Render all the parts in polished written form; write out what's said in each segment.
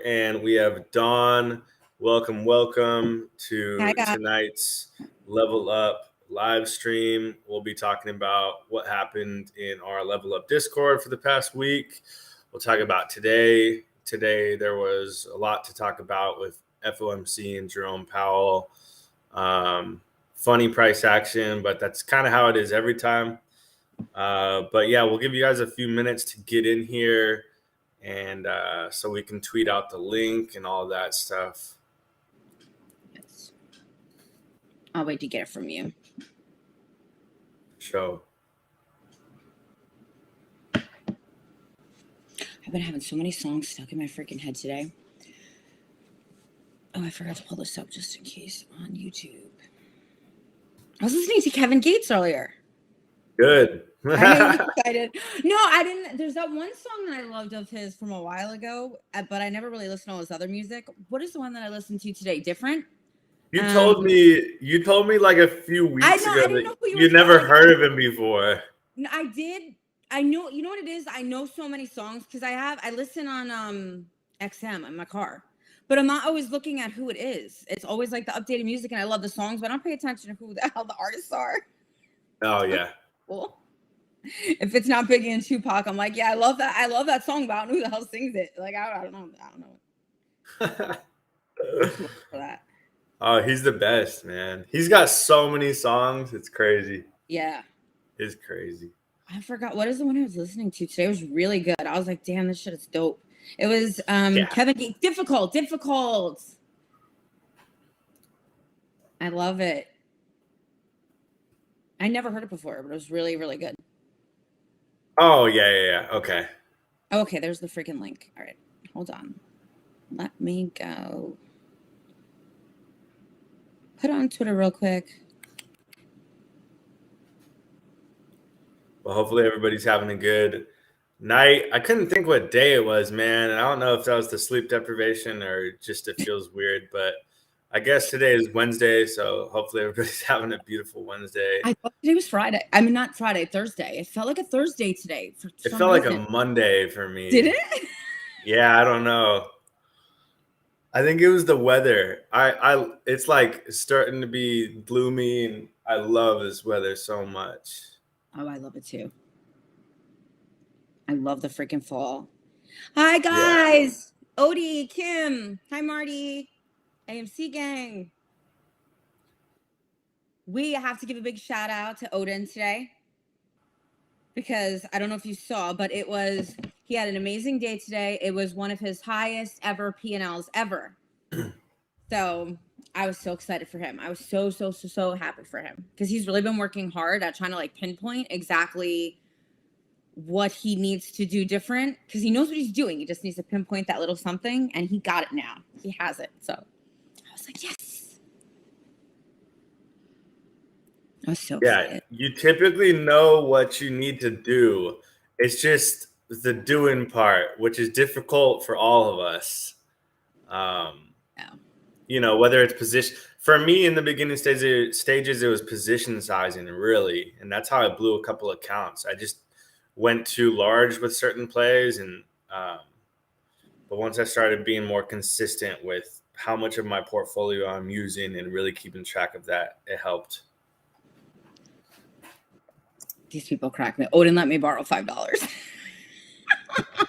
and we have Dawn. Welcome to tonight's Level Up live stream. We'll be talking about what happened in our Level Up Discord for the past week. We'll talk about today. Today there was a lot to talk about with FOMC and Jerome Powell. Funny price action, but that's kind of how it is every time. But yeah, we'll give you guys a few minutes to get in here, and so we can tweet out the link and all that stuff. Yes. I'll wait to get it from you. Show. I've been having so many songs stuck in my freaking head today. Oh, I forgot to pull this up just in case on YouTube. I was listening to Kevin Gates earlier. Good. I'm excited. No, I didn't. There's that one song that I loved of his from a while ago, but I never really listened to all his other music. What is the one that I listened to today? Different? You told me like a few weeks ago that you never heard of him before. I did. I know. You know what it is? I know so many songs because I listen on XM in my car, but I'm not always looking at who it is. It's always like the updated music, and I love the songs, but I don't pay attention to who the hell the artists are. Oh yeah. Cool. If it's not Biggie and Tupac, I'm like, yeah, I love that. I love that song, but I don't know who the hell sings it. Like, I don't know. For that. Oh, he's the best, man. He's got so many songs. It's crazy. Yeah. It's crazy. I forgot. What is the one I was listening to today? It was really good. I was like, damn, this shit is dope. It was Kevin Gates. Difficult. I love it. I never heard it before, but it was really, really good. Oh, yeah. Okay, there's the freaking link. All right, hold on. Let me go. Put it on Twitter real quick. Well, hopefully everybody's having a good night. I couldn't think what day it was, man. And I don't know if that was the sleep deprivation or just it feels weird, but I guess today is Wednesday, so hopefully everybody's having a beautiful Wednesday. I thought today was Friday. I mean, not Friday, Thursday. It felt like a Thursday today. It felt like a Monday for me. Did it? Yeah, I don't know. I think it was the weather. It's like starting to be gloomy, and I love this weather so much. Oh, I love it too. I love the freaking fall. Hi, guys. Yeah. Odie, Kim. Hi, Marty. AMC gang. We have to give a big shout out to Odin today because I don't know if you saw, but he had an amazing day today. It was one of his highest ever P&Ls ever. So I was so excited for him. I was so happy for him because he's really been working hard at trying to like pinpoint exactly what he needs to do different because he knows what he's doing. He just needs to pinpoint that little something, and he got it now. He has it. So I was like, yes. I was so excited. You typically know what you need to do. It's just the doing part, which is difficult for all of us. You know, whether it's position. For me, in the beginning stages, it was position sizing, really. And that's how I blew a couple of accounts. I just went too large with certain plays. But once I started being more consistent with how much of my portfolio I'm using and really keeping track of that, it helped. These people crack me. Odin let me borrow $5. I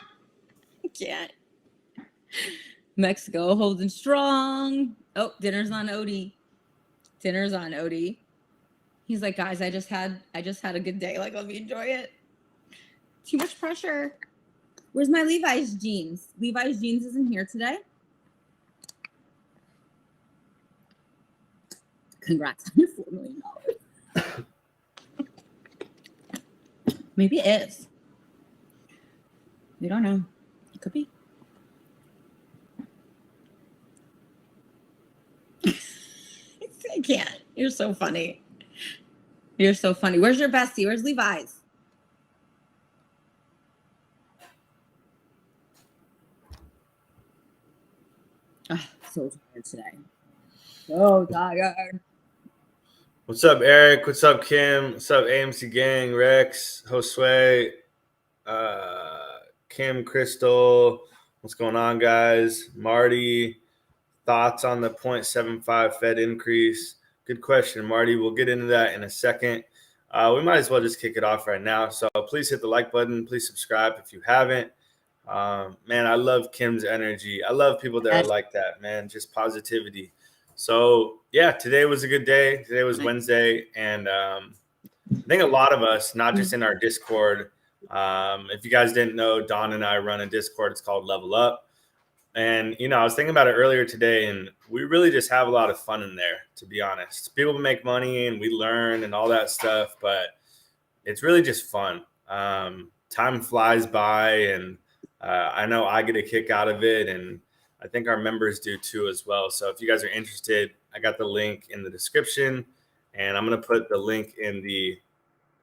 can't. Mexico holding strong. Oh, dinner's on Odie. He's like, guys, I just had a good day. Like, let me enjoy it. Too much pressure. Where's my Levi's jeans? Levi's jeans isn't here today. Congrats on your $4 million. Maybe it is. We don't know. It could be. I can't. You're so funny. Where's your bestie? Where's Levi's? So tired today. So tired. What's up, Eric? What's up, Kim? What's up, AMC gang? Rex, Josue, Kim, Crystal, What's going on, guys? Marty, thoughts on the 0.75 Fed increase? Good question, Marty. We'll get into that in a second. We might as well just kick it off right now. So please hit the like button. Please subscribe if you haven't. Man, I love Kim's energy. I love people that are like that, man. Just positivity. So yeah, today was a good day. Today was Wednesday, and I think a lot of us, not just in our Discord, if you guys didn't know, Dawn and I run a Discord. It's called Level Up. And, I was thinking about it earlier today, and we really just have a lot of fun in there, to be honest. People make money and we learn and all that stuff, but it's really just fun. Time flies by, and I know I get a kick out of it, and I think our members do too as well. So if you guys are interested, I got the link in the description, and I'm going to put the link in the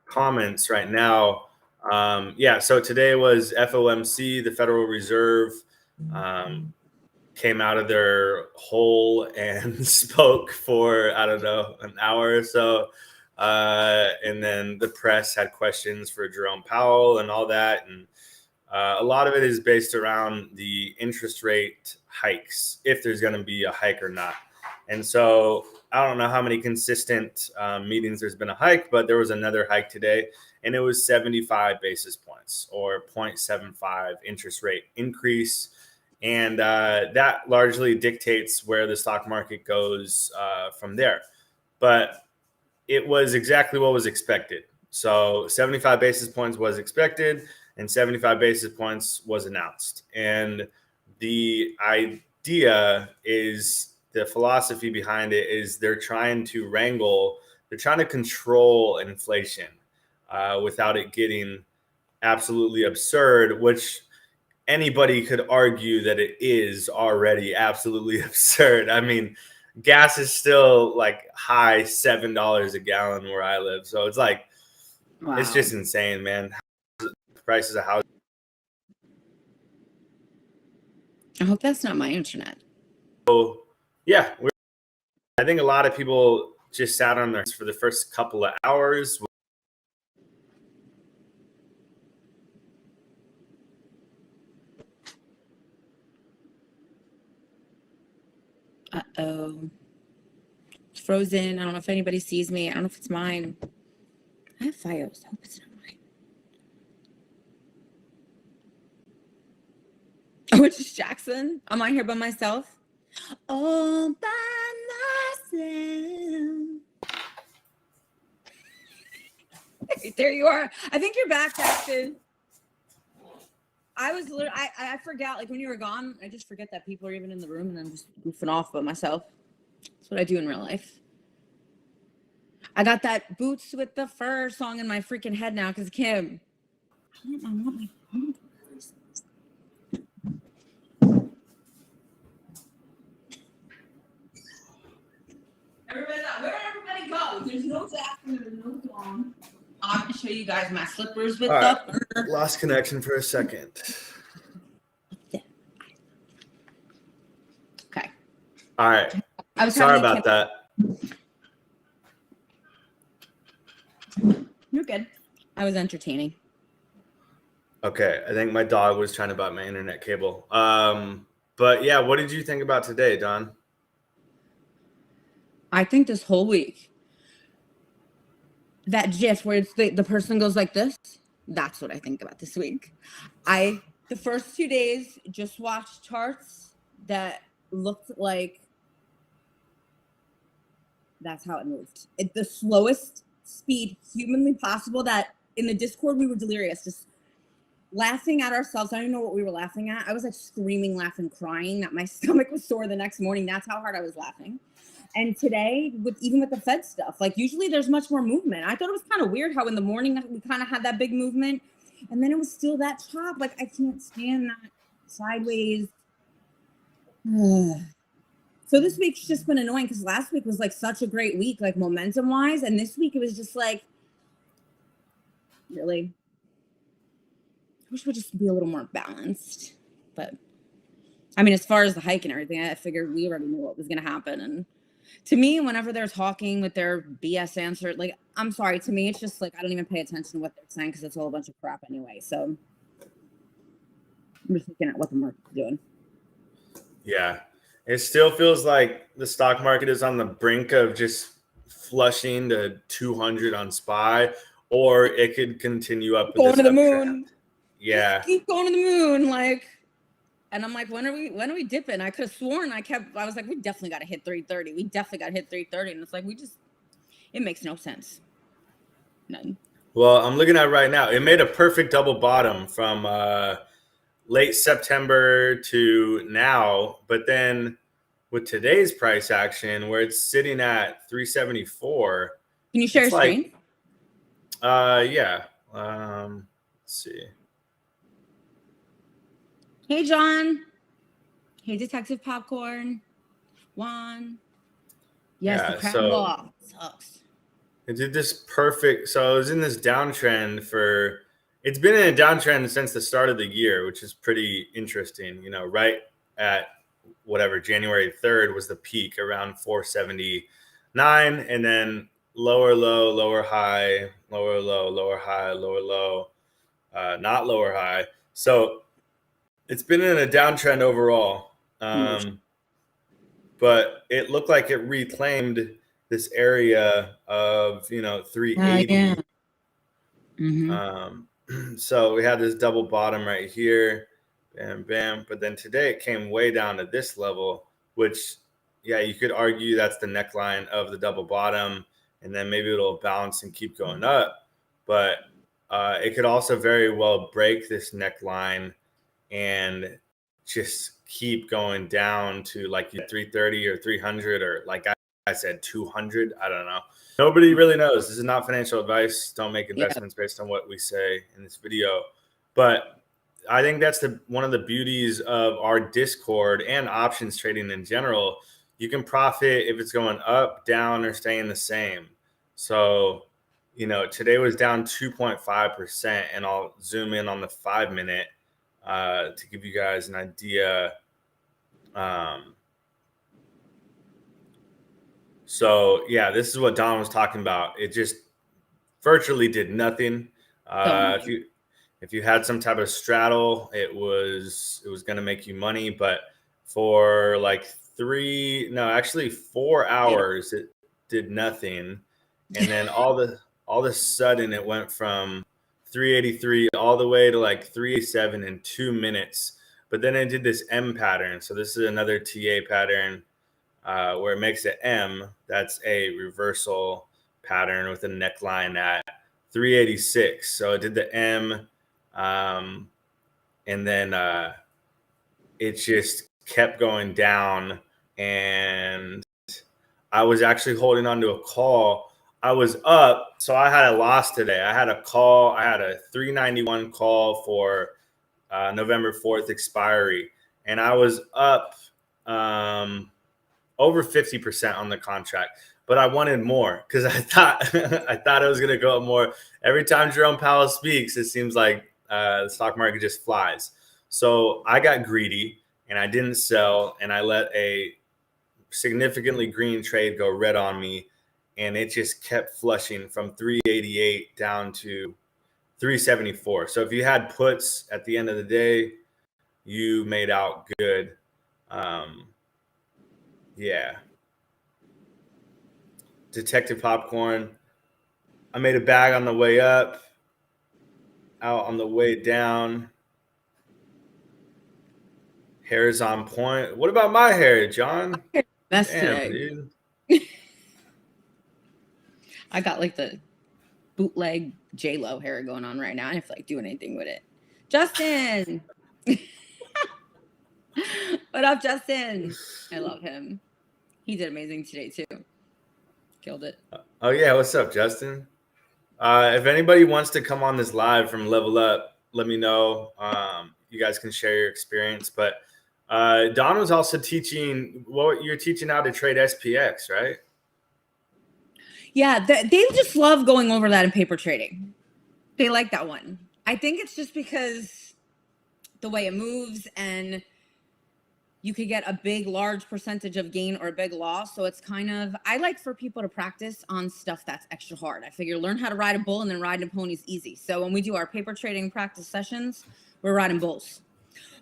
comments right now. So today was FOMC, the Federal Reserve, came out of their hole and spoke for, I don't know, an hour or so. And then the press had questions for Jerome Powell and all that. And a lot of it is based around the interest rate hikes, if there's going to be a hike or not. And so I don't know how many consistent meetings there's been a hike, but there was another hike today, and it was 75 basis points or 0.75 interest rate increase. And that largely dictates where the stock market goes from there. But it was exactly what was expected. So 75 basis points was expected, and 75 basis points was announced. And the idea is, the philosophy behind it is they're trying to control inflation without it getting absolutely absurd, which anybody could argue that it is already absolutely absurd. I mean, gas is still like high $7 a gallon where I live. So it's like, wow. It's just insane, man. Prices of housing. I hope that's not my internet. So yeah, I think a lot of people just sat on their for the first couple of hours. Uh-oh. It's frozen. I don't know if anybody sees me. I don't know if it's mine. I have Fios. I hope it's not mine. Oh, it's just Jackson. I'm on here by myself. All by myself. There you are. I think you're back, Jackson. I was literally, I forgot, like when you were gone, I just forget that people are even in the room, and I'm just goofing off by myself. That's what I do in real life. I got that Boots with the Fur song in my freaking head now because Kim. I want my phone. Where everybody goes? There's no Jackson, there's no Dawn. I'm going to show you guys my slippers with the fur. Lost connection for a second. Okay. All right. I was sorry about that. You're good. I was entertaining. Okay. I think my dog was trying to buy my internet cable. But yeah, what did you think about today, Dawn? I think this whole week, that GIF where it's the person goes like this, that's what I think about this week. The first 2 days just watched charts that looked like that's how it moved. At the slowest speed humanly possible, that in the Discord we were delirious, just laughing at ourselves. I don't even know what we were laughing at. I was like screaming, laughing, crying that my stomach was sore the next morning. That's how hard I was laughing. And today, even with the Fed stuff, like usually there's much more movement. I thought it was kind of weird how in the morning we kind of had that big movement, and then it was still that chop. Like I can't stand that sideways. So this week's just been annoying because last week was like such a great week, like momentum wise, and this week it was just like, really, I wish we'd just be a little more balanced. But I mean, as far as the hike and everything, I figured we already knew what was going to happen. And to me, whenever they're talking with their BS answer, like, I'm sorry, to me, it's just like, I don't even pay attention to what they're saying because it's all a bunch of crap anyway. So I'm just looking at what the market's doing. Yeah. It still feels like the stock market is on the brink of just flushing to 200 on SPY, or it could continue up with Going this to the uptrend. moon. Yeah. Just keep going to the moon. Like, and I'm like, when are we dipping? I could have sworn I was like, we definitely got to hit 330. We definitely got to hit 330. And it's like, it makes no sense. None. Well, I'm looking at it right now. It made a perfect double bottom from late September to now, but then with today's price action where it's sitting at 374. Can you share your screen? Yeah. Let's see. Hey, John. Hey, Detective Popcorn. Juan. Yes, Yeah, the crab wall sucks. It did this perfect. So I was in this downtrend it's been in a downtrend since the start of the year, which is pretty interesting. Right at whatever, January 3rd was the peak around 479, and then lower low, lower high, lower low, lower high, lower low, not lower high. So it's been in a downtrend overall. But it looked like it reclaimed this area of 380. Yeah. Mm-hmm. So we had this double bottom right here, bam, bam. But then today it came way down to this level, which, yeah, you could argue that's the neckline of the double bottom, and then maybe it'll bounce and keep going up. But it could also very well break this neckline and just keep going down to like 330 or 300, or like I said, 200. I don't know. Nobody really knows. This is not financial advice. Don't make investments based on what we say in this video. But I think that's one of the beauties of our Discord and options trading in general. You can profit if it's going up, down, or staying the same. So, today was down 2.5%, and I'll zoom in on the 5-minute to give you guys an idea. So yeah, this is what Don was talking about. It just virtually did nothing. If you had some type of straddle, it was going to make you money, but for like 4 hours, it did nothing, and then all of a sudden it went from 383 all the way to like 387 in 2 minutes. But then it did this M pattern. So this is another TA pattern where it makes an M. That's a reversal pattern with a neckline at 386. So it did the M, and then it just kept going down. And I was actually holding on to a call. I was up, so I had a loss today. I had a 391 call for November 4th expiry, and I was up over 50% on the contract. But I wanted more because I thought it was going to go up more. Every time Jerome Powell speaks, it seems like the stock market just flies. So I got greedy and I didn't sell, and I let a significantly green trade go red on me, and it just kept flushing from 388 down to 374. So if you had puts at the end of the day, you made out good. Yeah. Detective Popcorn, I made a bag on the way up, out on the way down. Hair is on point. What about my hair, John? That's today. Dude. I got like the bootleg J-Lo hair going on right now. I don't feel like doing anything with it. Justin. What up, Justin? I love him. He did amazing today too. Killed it. Oh yeah, what's up, Justin? If anybody wants to come on this live from Level Up, let me know. You guys can share your experience. But Don was also teaching. Well, you're teaching how to trade SPX, right? Yeah, they just love going over that in paper trading. They like that one. I think it's just because the way it moves, and you could get a large percentage of gain or a big loss. So it's kind of, I like for people to practice on stuff that's extra hard. I figure learn how to ride a bull, and then riding a pony is easy. So when we do our paper trading practice sessions, we're riding bulls.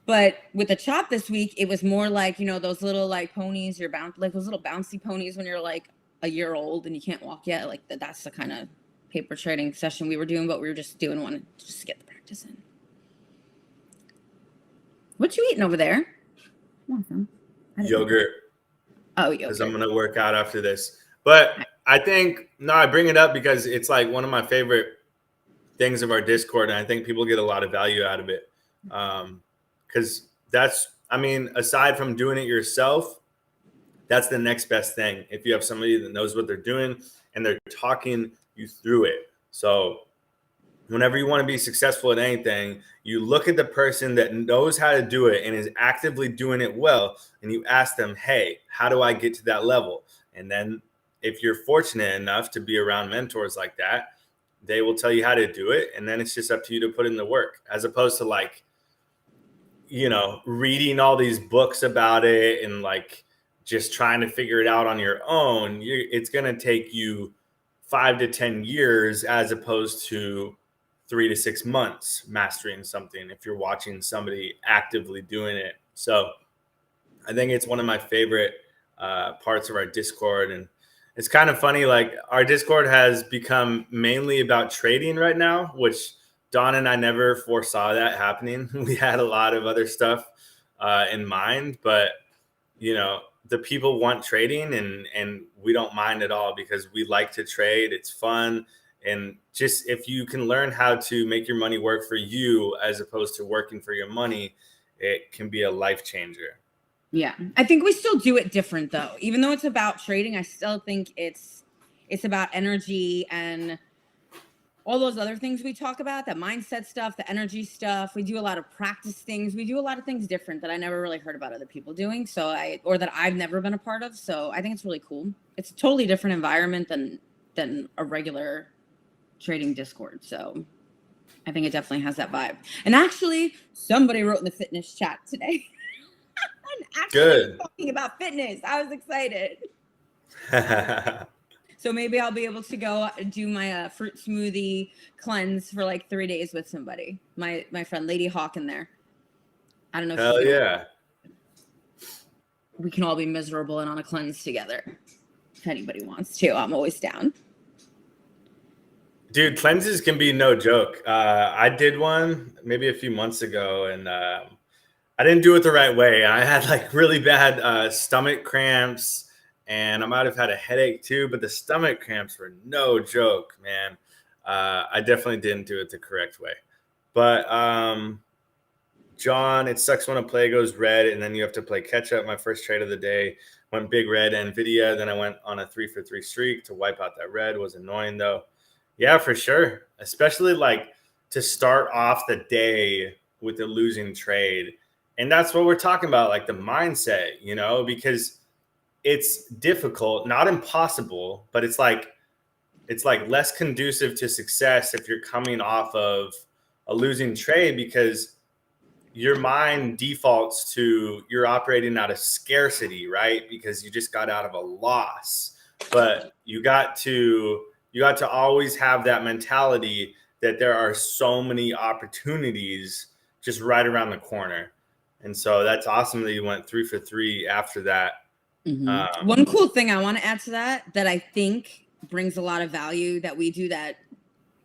But with the chop this week, it was more like, you know, those little like ponies, like those little bouncy ponies when you're like a year old and you can't walk yet. Like that's the kind of paper trading session we were doing, but we were just doing one just to get the practice in. What you eating over there? Yogurt. Oh, yogurt. Because I'm gonna work out after this. But I think I bring it up because it's like one of my favorite things of our Discord, and I think people get a lot of value out of it. Because aside from doing it yourself, that's the next best thing. If you have somebody that knows what they're doing and they're talking you through it. So whenever you want to be successful at anything, you look at the person that knows how to do it and is actively doing it well, and you ask them, hey, how do I get to that level? And then if you're fortunate enough to be around mentors like that, they will tell you how to do it. And then it's just up to you to put in the work, as opposed to like, you know, reading all these books about it and like just trying to figure it out on your own. It's going to take you 5 to 10 years as opposed to 3 to 6 months mastering something if you're watching somebody actively doing it. So I think it's one of my favorite parts of our Discord. And it's kind of funny, like our Discord has become mainly about trading right now, which Dawn and I never foresaw that happening. We had a lot of other stuff in mind, but you know, the people want trading and we don't mind at all because we like to trade. It's fun. And just if you can learn how to make your money work for you as opposed to working for your money, it can be a life changer. Yeah. I think we still do it different though. Even though it's about trading, I still think it's about energy and all those other things we talk about, that mindset stuff, the energy stuff. We do a lot of practice things. We do a lot of things different that I never really heard about other people doing. Or that I've never been a part of. So I think it's really cool. It's a totally different environment than a regular trading Discord. So I think it definitely has that vibe. And actually, somebody wrote in the fitness chat today. Good. Talking about fitness. I was excited. So maybe I'll be able to go do my fruit smoothie cleanse for like 3 days with somebody. My friend Lady Hawk in there. I don't know. Hell yeah. We can all be miserable and on a cleanse together. If anybody wants to, I'm always down. Dude, cleanses can be no joke. I did one maybe a few months ago, and I didn't do it the right way. I had like really bad stomach cramps, and I might have had a headache too, but the stomach cramps were no joke, man. I definitely didn't do it the correct way. But John, it sucks when a play goes red and then you have to play catch up. My first trade of the day went big red NVIDIA. Then I went on a 3-for-3 streak to wipe out that red. It was annoying though. Yeah, for sure. Especially like to start off the day with a losing trade. And that's what we're talking about, like the mindset, you know, because it's difficult, not impossible, but it's like less conducive to success if you're coming off of a losing trade, because your mind defaults to you're operating out of scarcity, right? Because you just got out of a loss. But you got to always have that mentality that there are so many opportunities just right around the corner. And so that's awesome that you went 3-for-3 after that. Mm-hmm. One cool thing I want to add to that I think brings a lot of value that we do, that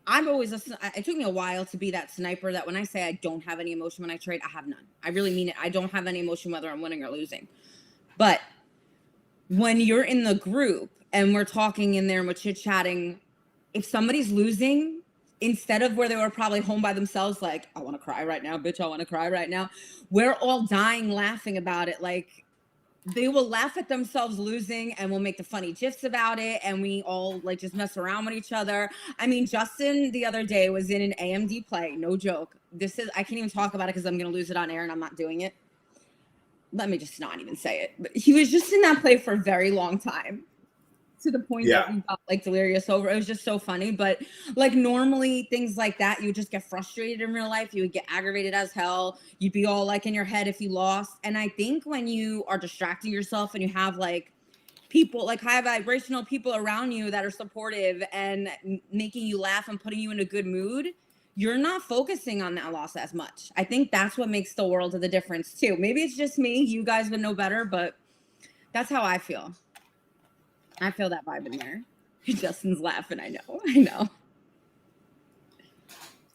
I've always listened. It took me a while to be that sniper that when I say I don't have any emotion when I trade, I have none. I really mean it. I don't have any emotion whether I'm winning or losing. But when you're in the group and we're talking in there and we're chit-chatting, if somebody's losing, instead of where they were probably home by themselves, like, I want to cry right now, bitch, I want to cry right now, we're all dying laughing about it. Like, they will laugh at themselves losing and we'll make the funny gifs about it. And we all like just mess around with each other. I mean, Justin the other day was in an AMD play. No joke. I can't even talk about it because I'm going to lose it on air and I'm not doing it. Let me just not even say it. But he was just in that play for a very long time, to the point that we got like delirious over. It was just so funny. But like normally things like that, you would just get frustrated in real life. You would get aggravated as hell. You'd be all like in your head if you lost. And I think when you are distracting yourself and you have like people, like high vibrational people around you that are supportive and making you laugh and putting you in a good mood, you're not focusing on that loss as much. I think that's what makes the world of the difference too. Maybe it's just me. You guys would know better, but that's how I feel. I feel that vibe in there. Justin's laughing. I know.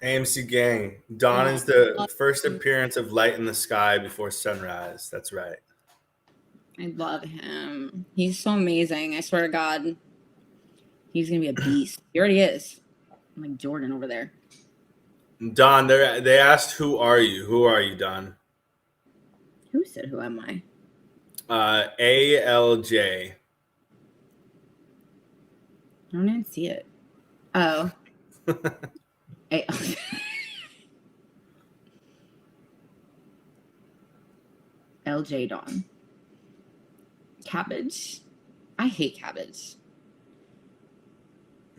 AMC gang. Dawn is the first appearance of light in the sky before sunrise. That's right. I love him. He's so amazing. I swear to God. He's going to be a beast. He already is. I'm like Jordan over there. Dawn, they asked, who are you? Who are you, Dawn? Who said, who am I? ALJ. I don't even see it. Oh. LJ Dawn. Cabbage. I hate cabbage.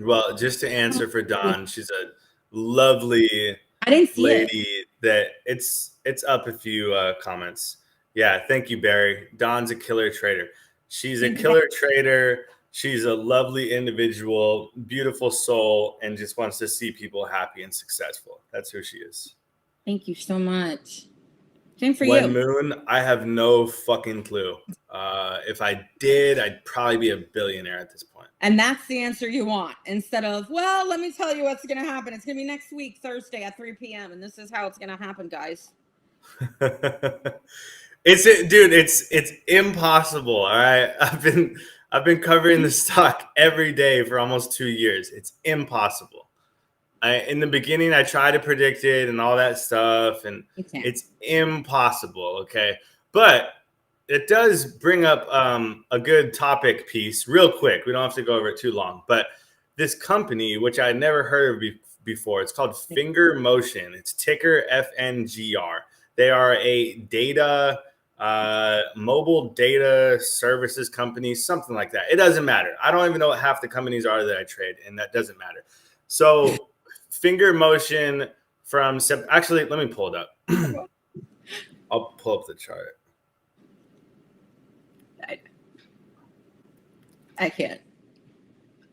Well, just to answer for Dawn, she's a lovely I didn't see lady that it's up a few comments. Yeah, thank you, Barry. Dawn's a killer trader. She's a killer trader. She's a lovely individual, beautiful soul, and just wants to see people happy and successful. That's who she is. Thank you so much. Same for When you. Moon, I have no fucking clue. If I did, I'd probably be a billionaire at this point. And that's the answer you want. Instead of, well, let me tell you what's going to happen. It's going to be next week, Thursday at 3 p.m. And this is how it's going to happen, guys. It's impossible. All right. I've been covering the stock every day for almost 2 years. It's impossible. In the beginning, I tried to predict it and all that stuff, and it's impossible. Okay. But it does bring up a good topic piece real quick. We don't have to go over it too long. But this company, which I never heard of before, it's called Finger Motion. It's ticker FNGR. They are a mobile data services company, something like that. It doesn't matter. I don't even know what half the companies are that I trade, and that doesn't matter. So Finger Motion actually, let me pull it up. I'll pull up the chart. I can't.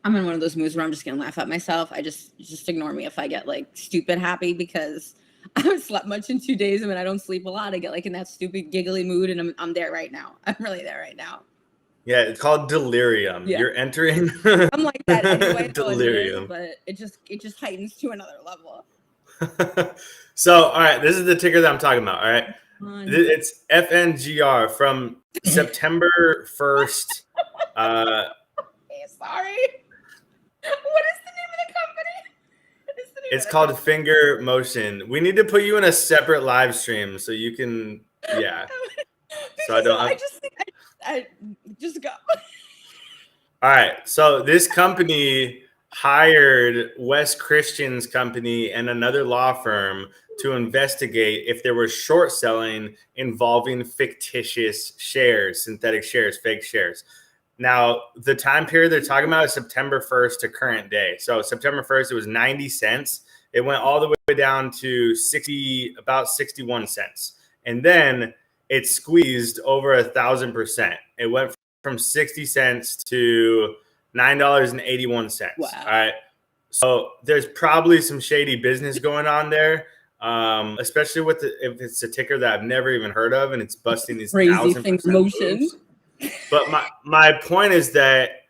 I'm in one of those moods where I'm just gonna laugh at myself. I just ignore me if I get like stupid happy, because I haven't slept much in 2 days, and when I don't sleep a lot, I get like in that stupid giggly mood, and I'm there right now. I'm really there right now. Yeah, it's called delirium. Yeah. You're entering. I'm like that anyway. Delirium, but it just heightens to another level. So, all right, this is the ticker that I'm talking about. All right, it's FNGR from September 1st. Hey, sorry. What is the name of the company? It's called Finger Motion. We need to put you in a separate live stream so you can, yeah. So I just go. All right. So this company hired Wes Christian's company and another law firm to investigate if there was short selling involving fictitious shares, synthetic shares, fake shares. Now, the time period they're talking about is September 1st to current day. So September 1st, it was 90 cents. It went all the way down to about 61 cents. And then it squeezed over 1,000%. It went from 60 cents to $9.81. Wow. All right. So there's probably some shady business going on there, especially if it's a ticker that I've never even heard of and it's busting these crazy things motions. But my point is that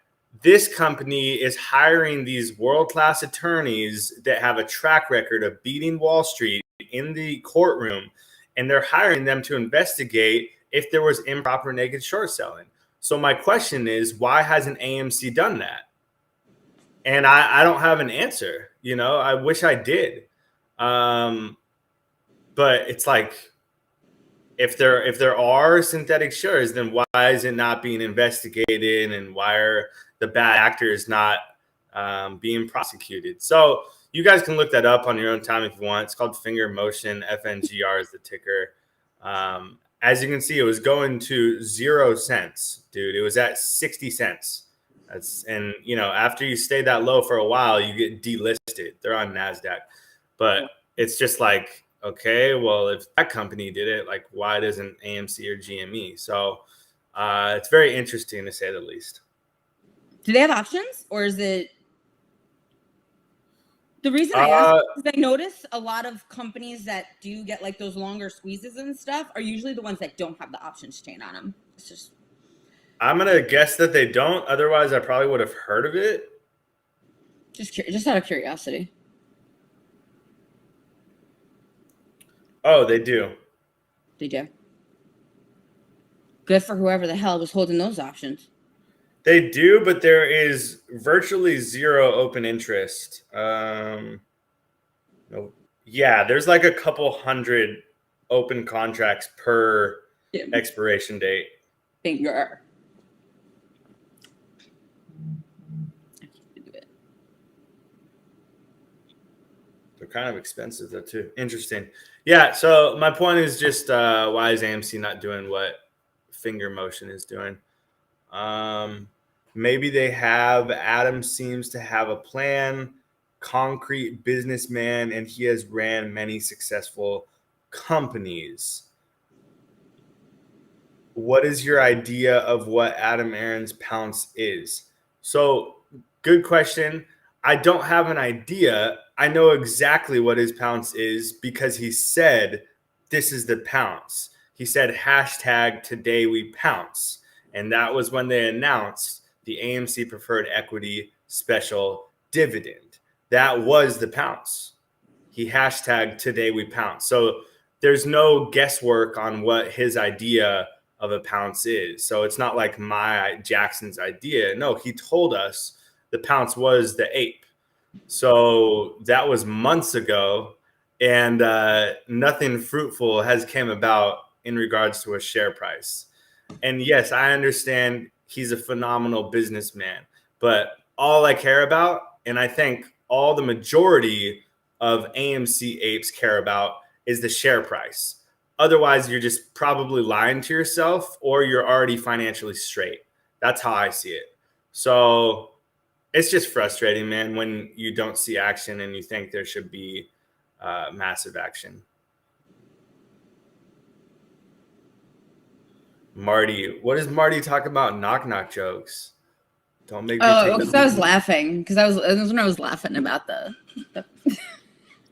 this company is hiring these world-class attorneys that have a track record of beating Wall Street in the courtroom, and they're hiring them to investigate if there was improper naked short selling. So my question is, why hasn't AMC done that? And I don't have an answer. You know, I wish I did. But it's like, if there are synthetic shares, then why is it not being investigated, and why are the bad actors not being prosecuted? So you guys can look that up on your own time if you want. It's called Finger Motion. FNGR is the ticker. As you can see, it was going to 0 cents, dude. It was at 60 cents. And you know, after you stay that low for a while, you get delisted. They're on NASDAQ. But it's just like, okay, well, if that company did it, like, why doesn't AMC or GME? So it's very interesting, to say the least. Do they have options, or is it? The reason I ask is I notice a lot of companies that do get like those longer squeezes and stuff are usually the ones that don't have the options chain on them. It's just. I'm gonna guess that they don't. Otherwise, I probably would have heard of it. Just out of curiosity. Oh, they do. They do. Good for whoever the hell was holding those options. They do, but there is virtually zero open interest. No, yeah, there's like a couple hundred open contracts per expiration date. Finger. They're kind of expensive though too. Interesting. Yeah. So my point is just why is AMC not doing what finger motion is doing? Maybe they have. Adam seems to have a plan, concrete businessman, and he has ran many successful companies. What is your idea of what Adam Aron's pounce is? So, good question. I don't have an idea. I know exactly what his pounce is because he said, this is the pounce. He said, hashtag today we pounce. And that was when they announced the AMC preferred equity special dividend. That was the pounce. He hashtagged today we pounce. So there's no guesswork on what his idea of a pounce is. So it's not like Jackson's idea. No, he told us the pounce was the ape. So that was months ago, and nothing fruitful has came about in regards to a share price. And yes, I understand he's a phenomenal businessman, but all I care about, and I think all the majority of AMC apes care about, is the share price. Otherwise, you're just probably lying to yourself, or you're already financially straight. That's how I see it. So it's just frustrating, man, when you don't see action and you think there should be massive action. Marty, what does Marty talk about? Knock jokes. Don't make me. Oh, because I was laughing. Because that was when I was laughing about the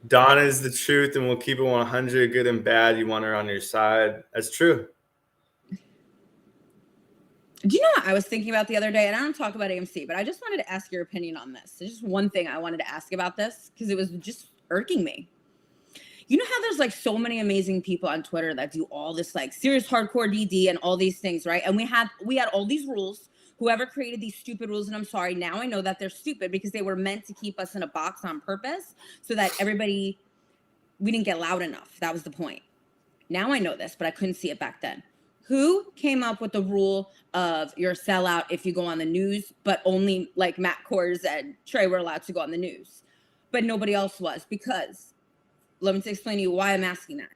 Dawn is the truth, and we'll keep it 100, good and bad. You want her on your side. That's true. Do you know what I was thinking about the other day? And I don't talk about AMC, but I just wanted to ask your opinion on this. There's just one thing I wanted to ask about this because it was just irking me. You know how there's like so many amazing people on Twitter that do all this like serious hardcore DD and all these things, right? And we had all these rules. Whoever created these stupid rules, and I'm sorry, now I know that they're stupid because they were meant to keep us in a box on purpose so that we didn't get loud enough. That was the point. Now I know this, but I couldn't see it back then. Who came up with the rule of you're a sellout if you go on the news, but only like Matt Kors and Trey were allowed to go on the news, but nobody else was? Because let me explain to you why I'm asking that.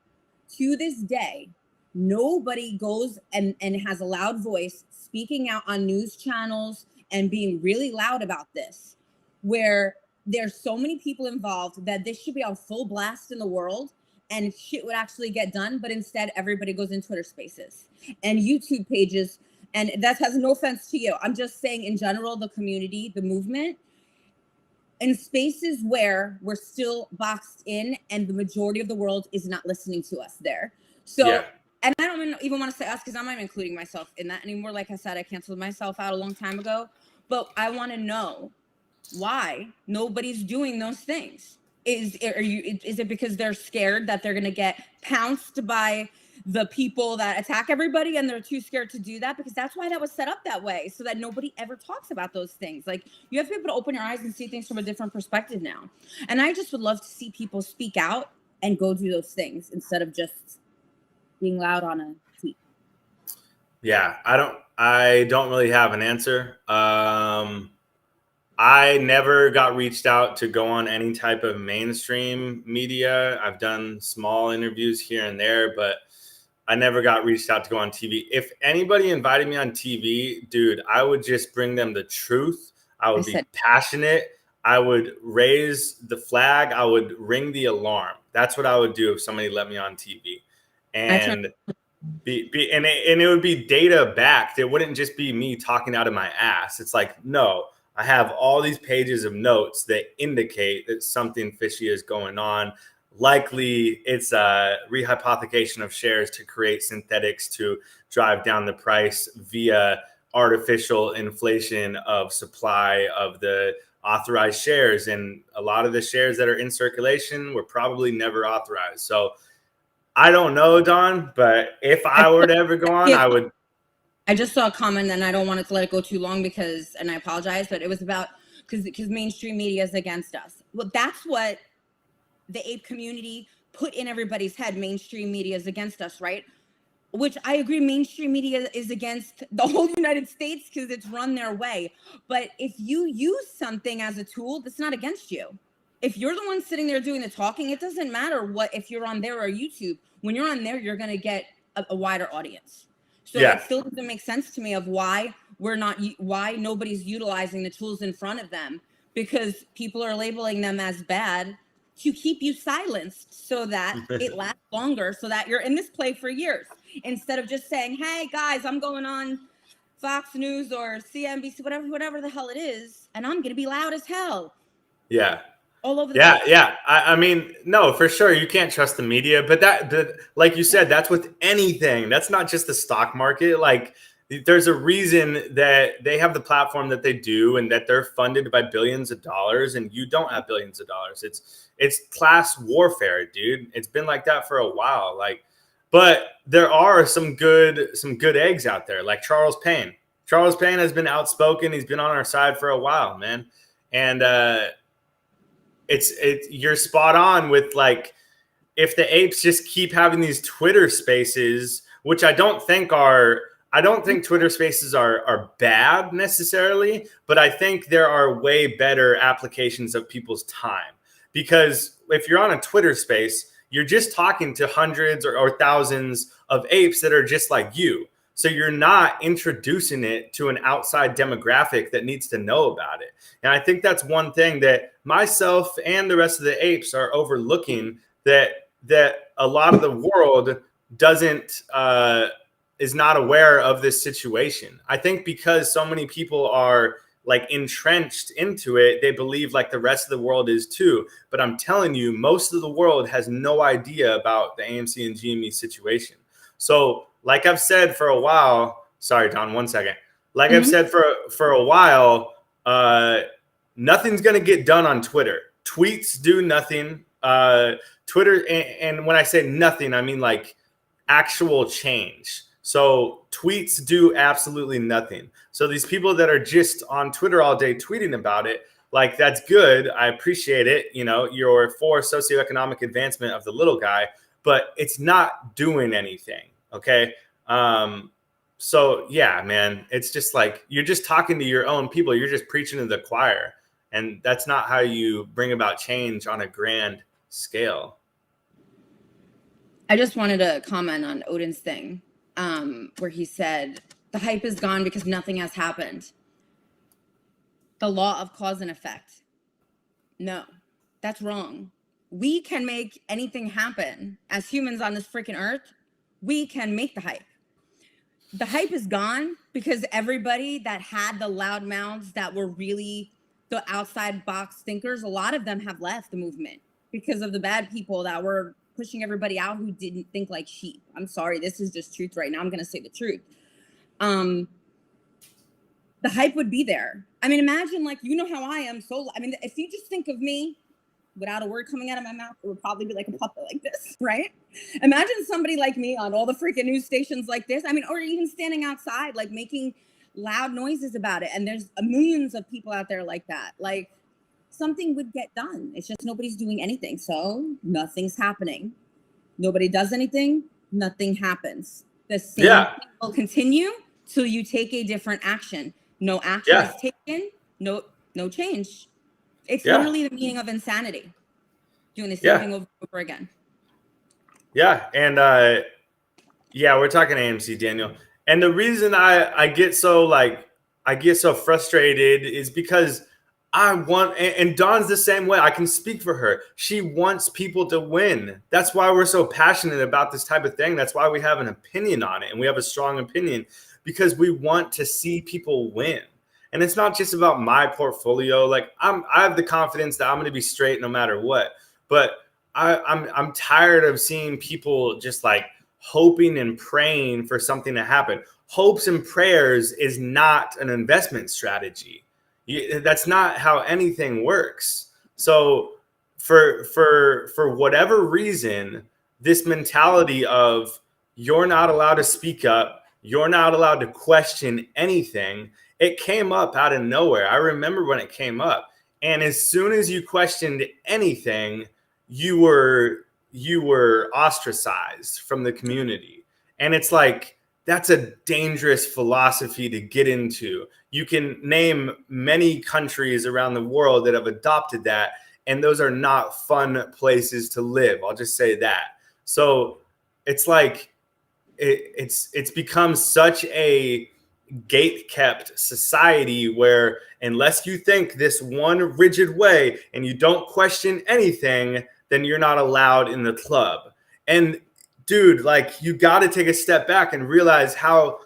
To this day, nobody goes and has a loud voice speaking out on news channels and being really loud about this, where there's so many people involved that this should be on full blast in the world and shit would actually get done. But instead, everybody goes in Twitter spaces and YouTube pages. And that has no offense to you. I'm just saying in general, the community, the movement, in spaces where we're still boxed in and the majority of the world is not listening to us there. So, yeah. And I don't even want to say us because I'm not even including myself in that anymore. Like I said, I canceled myself out a long time ago. But I want to know why nobody's doing those things. Is it because they're scared that they're going to get pounced by the people that attack everybody and they're too scared to do that? Because that's why that was set up that way, so that nobody ever talks about those things. Like, you have to be able to open your eyes and see things from a different perspective now. And I just would love to see people speak out and go do those things instead of just being loud on a tweet. Yeah, I don't really have an answer. I never got reached out to go on any type of mainstream media. I've done small interviews here and there, but I never got reached out to go on TV. If anybody invited me on TV, dude, I would just bring them the truth. I would be passionate. I would raise the flag. I would ring the alarm. That's what I would do if somebody let me on TV. And it would be data backed. It wouldn't just be me talking out of my ass. It's like, no, I have all these pages of notes that indicate that something fishy is going on. Likely it's a rehypothecation of shares to create synthetics to drive down the price via artificial inflation of supply of the authorized shares. And a lot of the shares that are in circulation were probably never authorized. So I don't know, Dawn, but if I were to ever go on, I would. I just saw a comment and I don't want it to let it go too long because, and I apologize, but it was about because mainstream media is against us. Well, that's what the ape community put in everybody's head. Mainstream media is against us, right? Which I agree, mainstream media is against the whole United States because it's run their way. But if you use something as a tool, that's not against you. If you're the one sitting there doing the talking, it doesn't matter what if you're on there or YouTube. When you're on there, you're going to get a wider audience. So it still doesn't make sense to me of why nobody's utilizing the tools in front of them, because people are labeling them as bad to keep you silenced so that it lasts longer, so that you're in this play for years, instead of just saying, hey guys, I'm going on Fox News or CNBC, whatever the hell it is, and I'm going to be loud as hell. Yeah. All over the place. Yeah. I mean, no, for sure. You can't trust the media, but like you said, that's with anything. That's not just the stock market. Like, there's a reason that they have the platform that they do and that they're funded by billions of dollars, and you don't have billions of dollars. It's class warfare, dude. It's been like that for a while. Like, but there are some good eggs out there, like Charles Payne. Charles Payne has been outspoken. He's been on our side for a while, man. And you're spot on with, like, if the apes just keep having these Twitter spaces, which I don't think Twitter spaces are bad necessarily, but I think there are way better applications of people's time. Because if you're on a Twitter space, you're just talking to hundreds or thousands of apes that are just like you. So you're not introducing it to an outside demographic that needs to know about it. And I think that's one thing that myself and the rest of the apes are overlooking, that a lot of the world is not aware of this situation. I think because so many people are like entrenched into it, they believe like the rest of the world is too. But I'm telling you, most of the world has no idea about the AMC and GME situation. So like I've said for a while, sorry, Don, 1 second. Like I've said for a while, nothing's going to get done on Twitter. Tweets do nothing. Twitter, and when I say nothing, I mean like actual change. So tweets do absolutely nothing. So these people that are just on Twitter all day tweeting about it, like, that's good. I appreciate it. You know, you're for socioeconomic advancement of the little guy, but it's not doing anything. Okay. So yeah, man, it's just like, you're just talking to your own people. You're just preaching to the choir. And that's not how you bring about change on a grand scale. I just wanted to comment on Odin's thing, where he said the hype is gone because nothing has happened. The law of cause and effect. No, that's wrong. We can make anything happen as humans on this freaking earth. We can make the hype. The hype is gone because everybody that had the loud mouths that were really the outside box thinkers, a lot of them have left the movement because of the bad people that were pushing everybody out who didn't think like sheep. I'm sorry, this is just truth right now. I'm going to say the truth. The hype would be there. I mean, imagine, like, you know how I am. So, I mean, if you just think of me without a word coming out of my mouth, it would probably be like a puppet like this, right? Imagine somebody like me on all the freaking news stations like this. I mean, or even standing outside, like making loud noises about it. And there's millions of people out there like that. Like, something would get done. It's just nobody's doing anything. So nothing's happening. Nobody does anything. Nothing happens. The same thing will continue till you take a different action. No action is taken. No change. It's literally the meaning of insanity. Doing the same thing over and over again. Yeah. And we're talking AMC, Daniel. And the reason I get so frustrated is because I want, and Dawn's the same way. I can speak for her. She wants people to win. That's why we're so passionate about this type of thing. That's why we have an opinion on it, and we have a strong opinion, because we want to see people win. And it's not just about my portfolio. Like I have the confidence that I'm going to be straight no matter what. But I'm tired of seeing people just like hoping and praying for something to happen. Hopes and prayers is not an investment strategy. That's not how anything works. So for whatever reason, this mentality of you're not allowed to speak up, you're not allowed to question anything, it came up out of nowhere. I remember when it came up, and as soon as you questioned anything, you were ostracized from the community. And it's like, that's a dangerous philosophy to get into. You can name many countries around the world that have adopted that, and those are not fun places to live. I'll just say that. So it's like it's become such a gate-kept society where unless you think this one rigid way and you don't question anything, then you're not allowed in the club. And dude, like you got to take a step back and realize how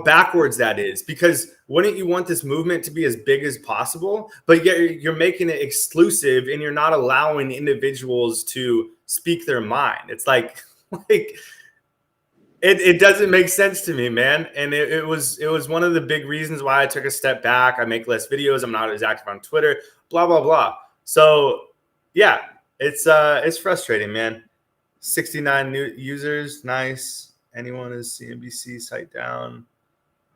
backwards that is, because wouldn't you want this movement to be as big as possible? But yet you're making it exclusive and you're not allowing individuals to speak their mind. It's like it doesn't make sense to me, man. And it was one of the big reasons why I took a step back. I make less videos. I'm not as active on Twitter, blah, blah, blah. So yeah, it's frustrating, man. 69 new users. Nice. Anyone is CNBC site down?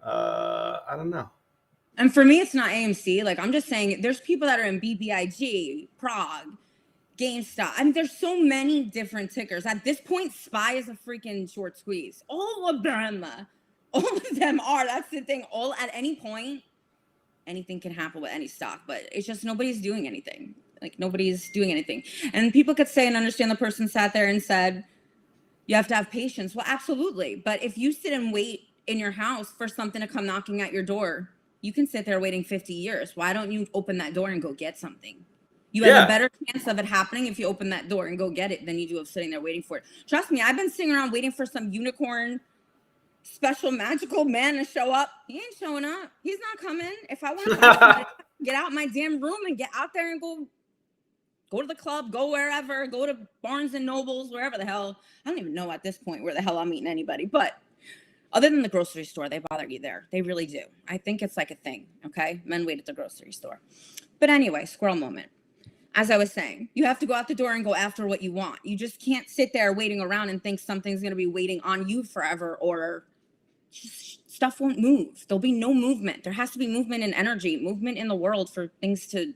I don't know. And for me, it's not AMC. Like, I'm just saying there's people that are in BBIG, Prague, GameStop. I mean, there's so many different tickers. At this point, SPY is a freaking short squeeze. All of them are. That's the thing. All at any point, anything can happen with any stock, but it's just nobody's doing anything. Like, nobody's doing anything. And people could say and understand the person sat there and said, you have to have patience. Well, absolutely. But if you sit and wait in your house for something to come knocking at your door, you can sit there waiting 50 years. Why don't you open that door and go get something? You have a better chance of it happening if you open that door and go get it than you do of sitting there waiting for it. Trust me, I've been sitting around waiting for some unicorn, special, magical man to show up. He ain't showing up. He's not coming. If I want to get out my damn room and get out there and go to the club, go wherever, go to Barnes and Nobles, wherever the hell. I don't even know at this point where the hell I'm meeting anybody. But other than the grocery store, they bother you there. They really do. I think it's like a thing, okay? Men wait at the grocery store. But anyway, squirrel moment. As I was saying, you have to go out the door and go after what you want. You just can't sit there waiting around and think something's going to be waiting on you forever, or just stuff won't move. There'll be no movement. There has to be movement and energy, movement in the world for things to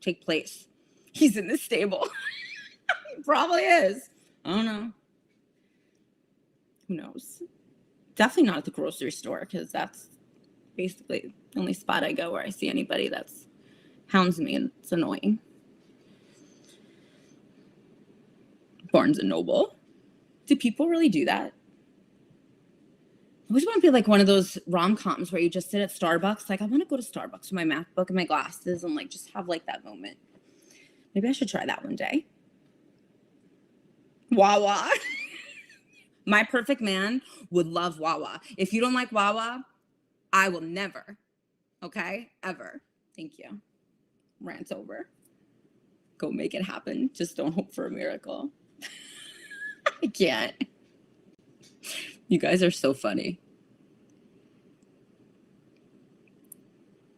take place. He's in the stable. He probably is. I don't know. Who knows? Definitely not at the grocery store, because that's basically the only spot I go where I see anybody that's hounds me, and it's annoying. Barnes and Noble. Do people really do that? I always want to be like one of those rom-coms where you just sit at Starbucks. Like, I want to go to Starbucks with my math book and my glasses and like just have like that moment. Maybe I should try that one day. Wawa. My perfect man would love Wawa. If you don't like Wawa, I will never. Okay? Ever. Thank you. Rant over. Go make it happen. Just don't hope for a miracle. I can't. You guys are so funny.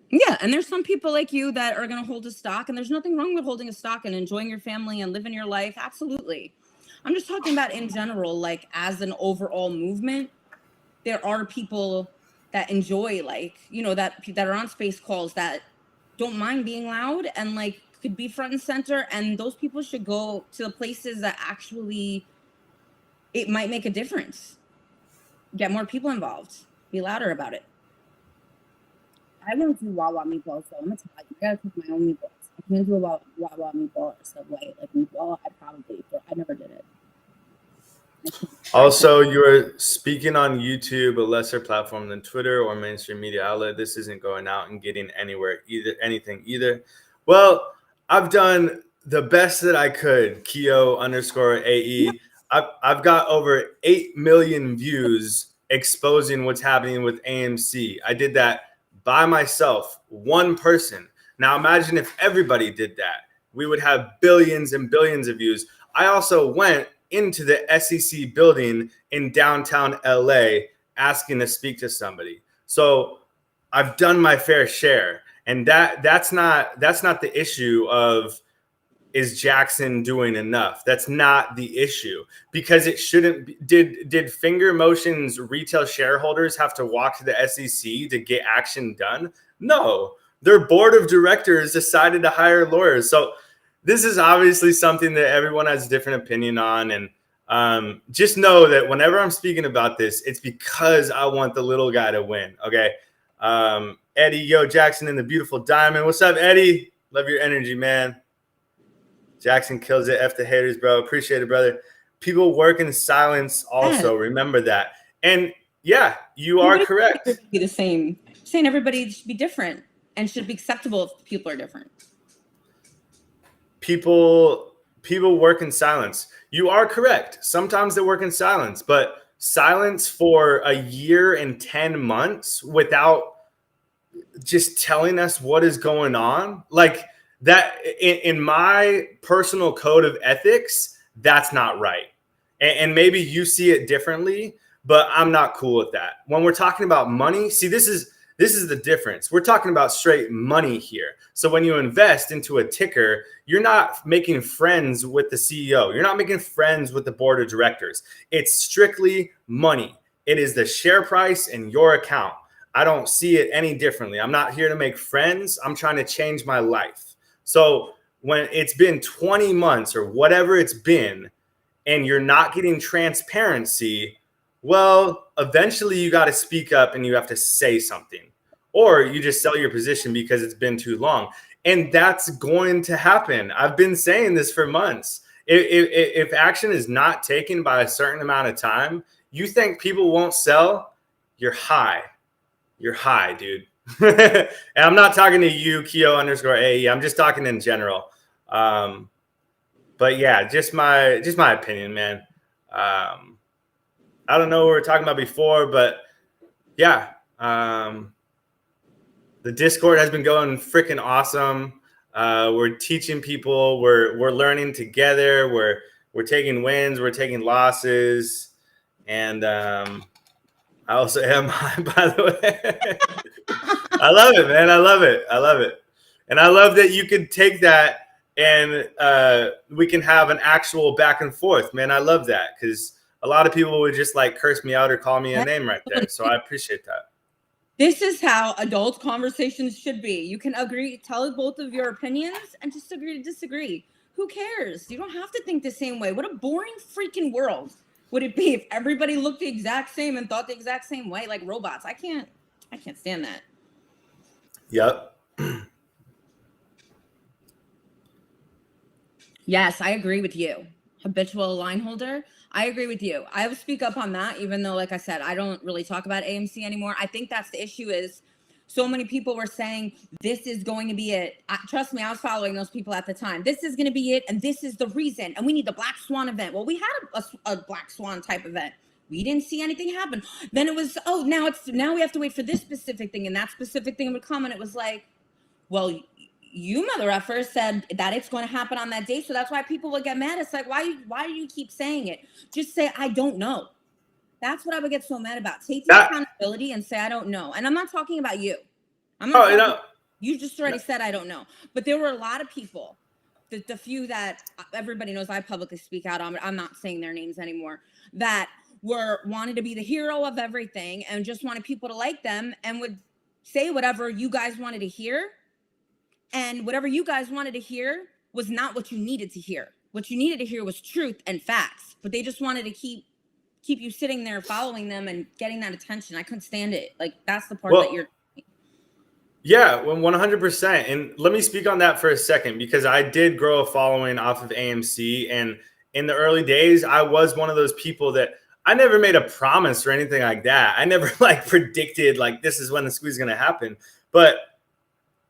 Yeah, and there's some people like you that are going to hold a stock, and there's nothing wrong with holding a stock and enjoying your family and living your life. Absolutely. I'm just talking about in general, like as an overall movement, there are people that enjoy, like, you know, that are on space calls that don't mind being loud and like could be front and center. And those people should go to the places that actually it might make a difference. Get more people involved. Be louder about it. I won't do Wawa meatballs, so I'm gonna tell you, I gotta cook my own meatballs. I can't do a Wawa meatball or Subway like meatball. I never did it. Also, you're speaking on YouTube, a lesser platform than Twitter or mainstream media outlet. This isn't going out and getting anything either. Well, I've done the best that I could. Keo _AE. I've got over 8 million views exposing what's happening with AMC. I did that by myself, one person. Now imagine if everybody did that. We would have billions and billions of views. I also went into the SEC building in downtown LA asking to speak to somebody. So I've done my fair share. And that's not the issue of, is Jackson doing enough? That's not the issue, because it shouldn't be. Did Finger Motion's retail shareholders have to walk to the SEC to get action done? No, their board of directors decided to hire lawyers. So this is obviously something that everyone has a different opinion on. And just know that whenever I'm speaking about this, it's because I want the little guy to win. Okay. Eddie, yo, Jackson and the beautiful Diamond. What's up, Eddie? Love your energy, man. Jackson kills it. F the haters, bro. Appreciate it, brother. People work in silence also. Remember that. And yeah, you are correct. Be the same. I'm saying everybody should be different and should be acceptable if people are different. People work in silence. You are correct. Sometimes they work in silence, but silence for a year and 10 months without just telling us what is going on, like that, in my personal code of ethics, that's not right. And maybe you see it differently, but I'm not cool with that. When we're talking about money, see, this is the difference. We're talking about straight money here. So when you invest into a ticker, you're not making friends with the CEO. You're not making friends with the board of directors. It's strictly money. It is the share price in your account. I don't see it any differently. I'm not here to make friends. I'm trying to change my life. So when it's been 20 months or whatever it's been, and you're not getting transparency, well, eventually you got to speak up and you have to say something, or you just sell your position because it's been too long. And that's going to happen. I've been saying this for months. If action is not taken by a certain amount of time, you think people won't sell? You're high. You're high, dude. And I'm not talking to you, Keo_AE. I'm just talking in general. But yeah, just my opinion, man. I don't know what we were talking about before, but yeah, the Discord has been going freaking awesome. We're teaching people. We're learning together. We're taking wins. We're taking losses, and I also am high, by the way. I love it, man. I love it. And I love that you could take that and we can have an actual back and forth, man. I love that, because a lot of people would just like curse me out or call me a name right there. So I appreciate that. This is how adult conversations should be. You can agree, tell both of your opinions, and just agree to disagree. Who cares? You don't have to think the same way. What a boring freaking world would it be if everybody looked the exact same and thought the exact same way, like robots? I can't stand that. Yep. Yes, I agree with you. Habitual line holder. I agree with you. I will speak up on that, even though, like I said, I don't really talk about AMC anymore. I think that's the issue, is so many people were saying this is going to be it. Trust me, I was following those people at the time. This is going to be it, and this is the reason. And we need the Black Swan event. Well, we had a Black Swan type event. We didn't see anything happen. Then it was, oh, now we have to wait for this specific thing, and that specific thing would come, and it was like, well, you mother effer said that it's going to happen on that date, so that's why people would get mad. It's like, why do you keep saying it? Just say, I don't know. That's what I would get so mad about. Take the accountability and say, I don't know. And I'm not talking about you. You just already said I don't know. But there were a lot of people, the few that everybody knows I publicly speak out on, I'm not saying their names anymore, that wanted to be the hero of everything and just wanted people to like them and would say whatever you guys wanted to hear. And whatever you guys wanted to hear was not what you needed to hear. What you needed to hear was truth and facts. But they just wanted to keep you sitting there following them and getting that attention. I couldn't stand it. Like, that's the part that you're. Yeah, 100%. And let me speak on that for a second, because I did grow a following off of AMC. And in the early days, I was one of those people that I never made a promise or anything like that. I never predicted this is when the squeeze is going to happen. But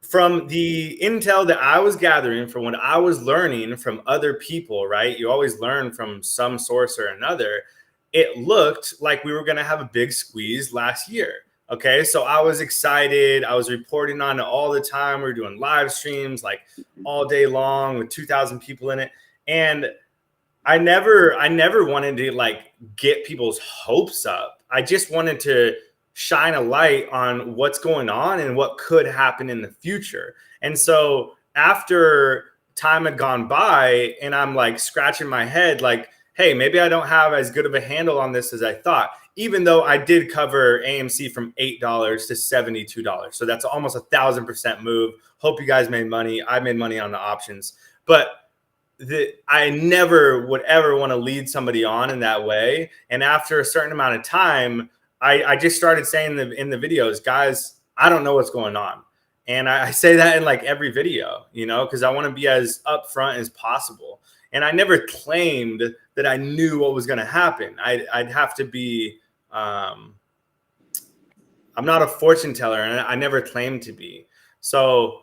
from the intel that I was gathering, from what I was learning from other people, right? You always learn from some source or another. it looked like we were going to have a big squeeze last year. Okay, so I was excited. I was reporting on it all the time. We were doing live streams like all day long with 2,000 people in it. And I never wanted to like get people's hopes up. I just wanted to shine a light on what's going on and what could happen in the future. And so after time had gone by and I'm like scratching my head, like, hey, maybe I don't have as good of a handle on this as I thought, even though I did cover AMC from $8 to $72. So that's almost 1,000% move. Hope you guys made money. I made money on the options, but I never would ever want to lead somebody on in that way. And after a certain amount of time, I just started saying in the videos, guys, I don't know what's going on. And I say that in like every video, you know, because I want to be as upfront as possible. And I never claimed that I knew what was going to happen. I'd have to be, I'm not a fortune teller, and I never claimed to be. So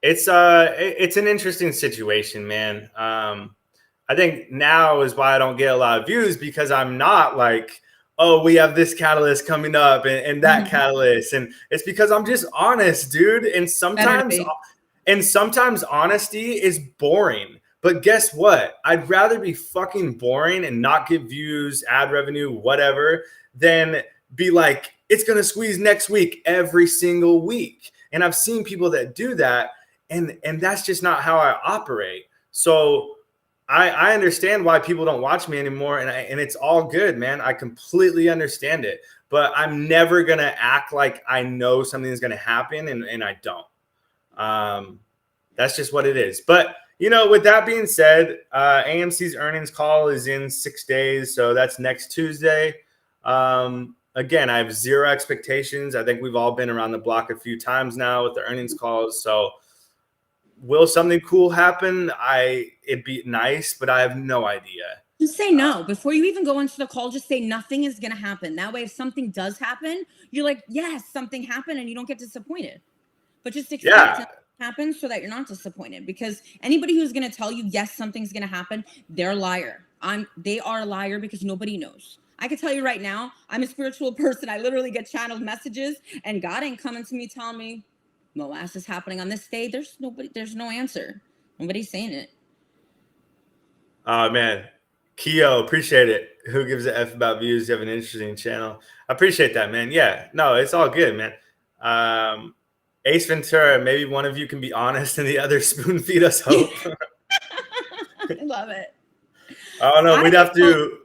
it's an interesting situation, man. I think now is why I don't get a lot of views, because I'm not like, oh, we have this catalyst coming up and that catalyst. And it's because I'm just honest, dude. And sometimes honesty is boring. But guess what? I'd rather be fucking boring and not get views, ad revenue, whatever, than be like, it's going to squeeze next week every single week. And I've seen people that do that. And that's just not how I operate. So I understand why people don't watch me anymore. And it's all good, man. I completely understand it. But I'm never going to act like I know something is going to happen and I don't. That's just what it is. But, you know, with that being said, AMC's earnings call is in 6 days. So that's next Tuesday. Again, I have zero expectations. I think we've all been around the block a few times now with the earnings calls. So will something cool happen? It'd be nice, but I have no idea. Just say no. Before you even go into the call, just say nothing is going to happen. That way, if something does happen, you're like, yes, something happened, and you don't get disappointed. But just expect it to happen so that you're not disappointed. Because anybody who's going to tell you, yes, something's going to happen, they're a liar. They are a liar because nobody knows. I can tell you right now, I'm a spiritual person. I literally get channeled messages, and God ain't coming to me telling me, Moas is happening on this day. There's no answer. Nobody's saying it. Oh man, Keo, appreciate it. Who gives a F about views? You have an interesting channel. I appreciate that, man. Yeah, no, it's all good, man. Ace Ventura, maybe one of you can be honest and the other spoon feed us hope. I love it. I don't know. We'd have to.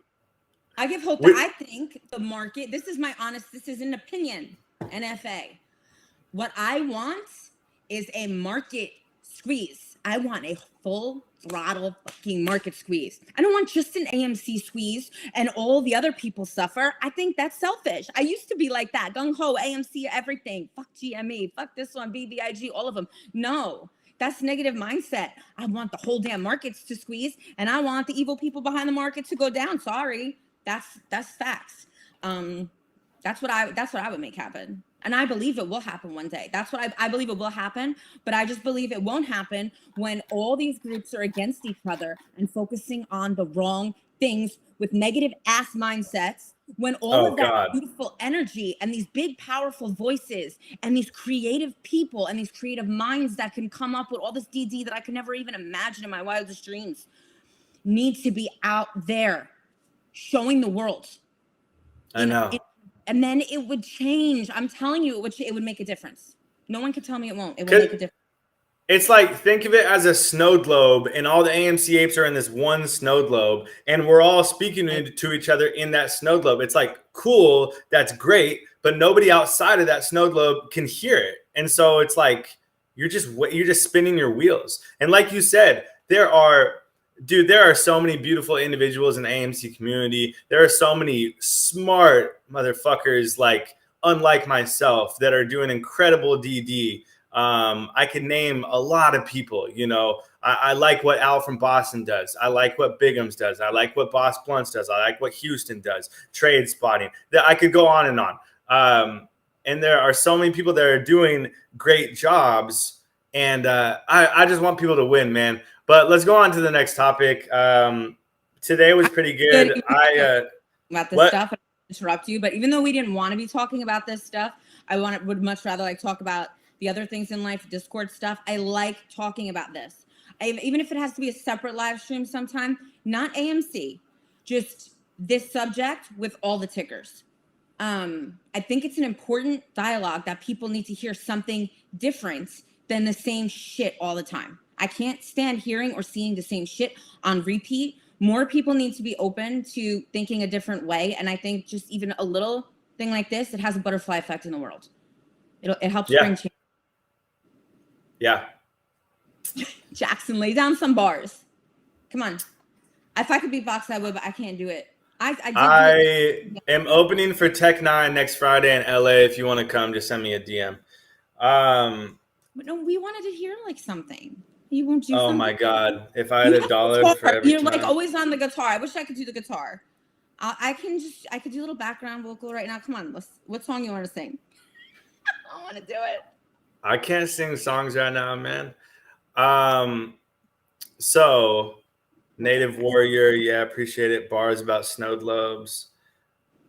I give hope. I think the market, this is an opinion, NFA. What I want is a market squeeze. I want a full throttle fucking market squeeze. I don't want just an AMC squeeze and all the other people suffer. I think that's selfish. I used to be like that. Gung-ho, AMC, everything. Fuck GME. Fuck this one, BBIG, all of them. No, that's negative mindset. I want the whole damn markets to squeeze, and I want the evil people behind the market to go down. Sorry. That's facts. That's what I would make happen. And I believe it will happen one day. That's what I believe it will happen. But I just believe it won't happen when all these groups are against each other and focusing on the wrong things with negative ass mindsets. When all of that beautiful energy and these big, powerful voices and these creative people and these creative minds that can come up with all this DD that I could never even imagine in my wildest dreams need to be out there showing the world. I know. And then it would change. I'm telling you, it would make a difference. No one can tell me it won't. It will make a difference. It's like, think of it as a snow globe, and all the AMC apes are in this one snow globe, and we're all speaking to each other in that snow globe. It's like, cool, that's great, but nobody outside of that snow globe can hear it. And so it's like, you're just spinning your wheels. And like you said, there are so many beautiful individuals in the AMC community. There are so many smart motherfuckers, like unlike myself, that are doing incredible DD. I can name a lot of people. You know, I like what Al from Boston does. I like what Bigums does. I like what Boss Blunts does. I like what Houston does. Trade spotting. That I could go on and on. And there are so many people that are doing great jobs. And I just want people to win, man. But let's go on to the next topic. Today was pretty good. about this stuff. I interrupt you, but even though we didn't want to be talking about this stuff, would much rather like talk about the other things in life, Discord stuff. I like talking about this. Even if it has to be a separate live stream sometime, not AMC, just this subject with all the tickers. I think it's an important dialogue that people need to hear something different than the same shit all the time. I can't stand hearing or seeing the same shit on repeat. More people need to be open to thinking a different way. And I think just even a little thing like this, it has a butterfly effect in the world. It helps bring change. Yeah. Jackson, lay down some bars. Come on. If I could beatbox, I would, but I can't do it. I am opening for Tech 9 next Friday in LA. If you want to come, just send me a DM. But no, we wanted to hear like something. You won't do something? Oh my God. If I had $1 for every You're like always on the guitar. I wish I could do the guitar. I could do a little background vocal right now. Come on. What song you want to sing? I want to do it. I can't sing songs right now, man. So Native Warrior, yeah, appreciate it. Bars about snow globes.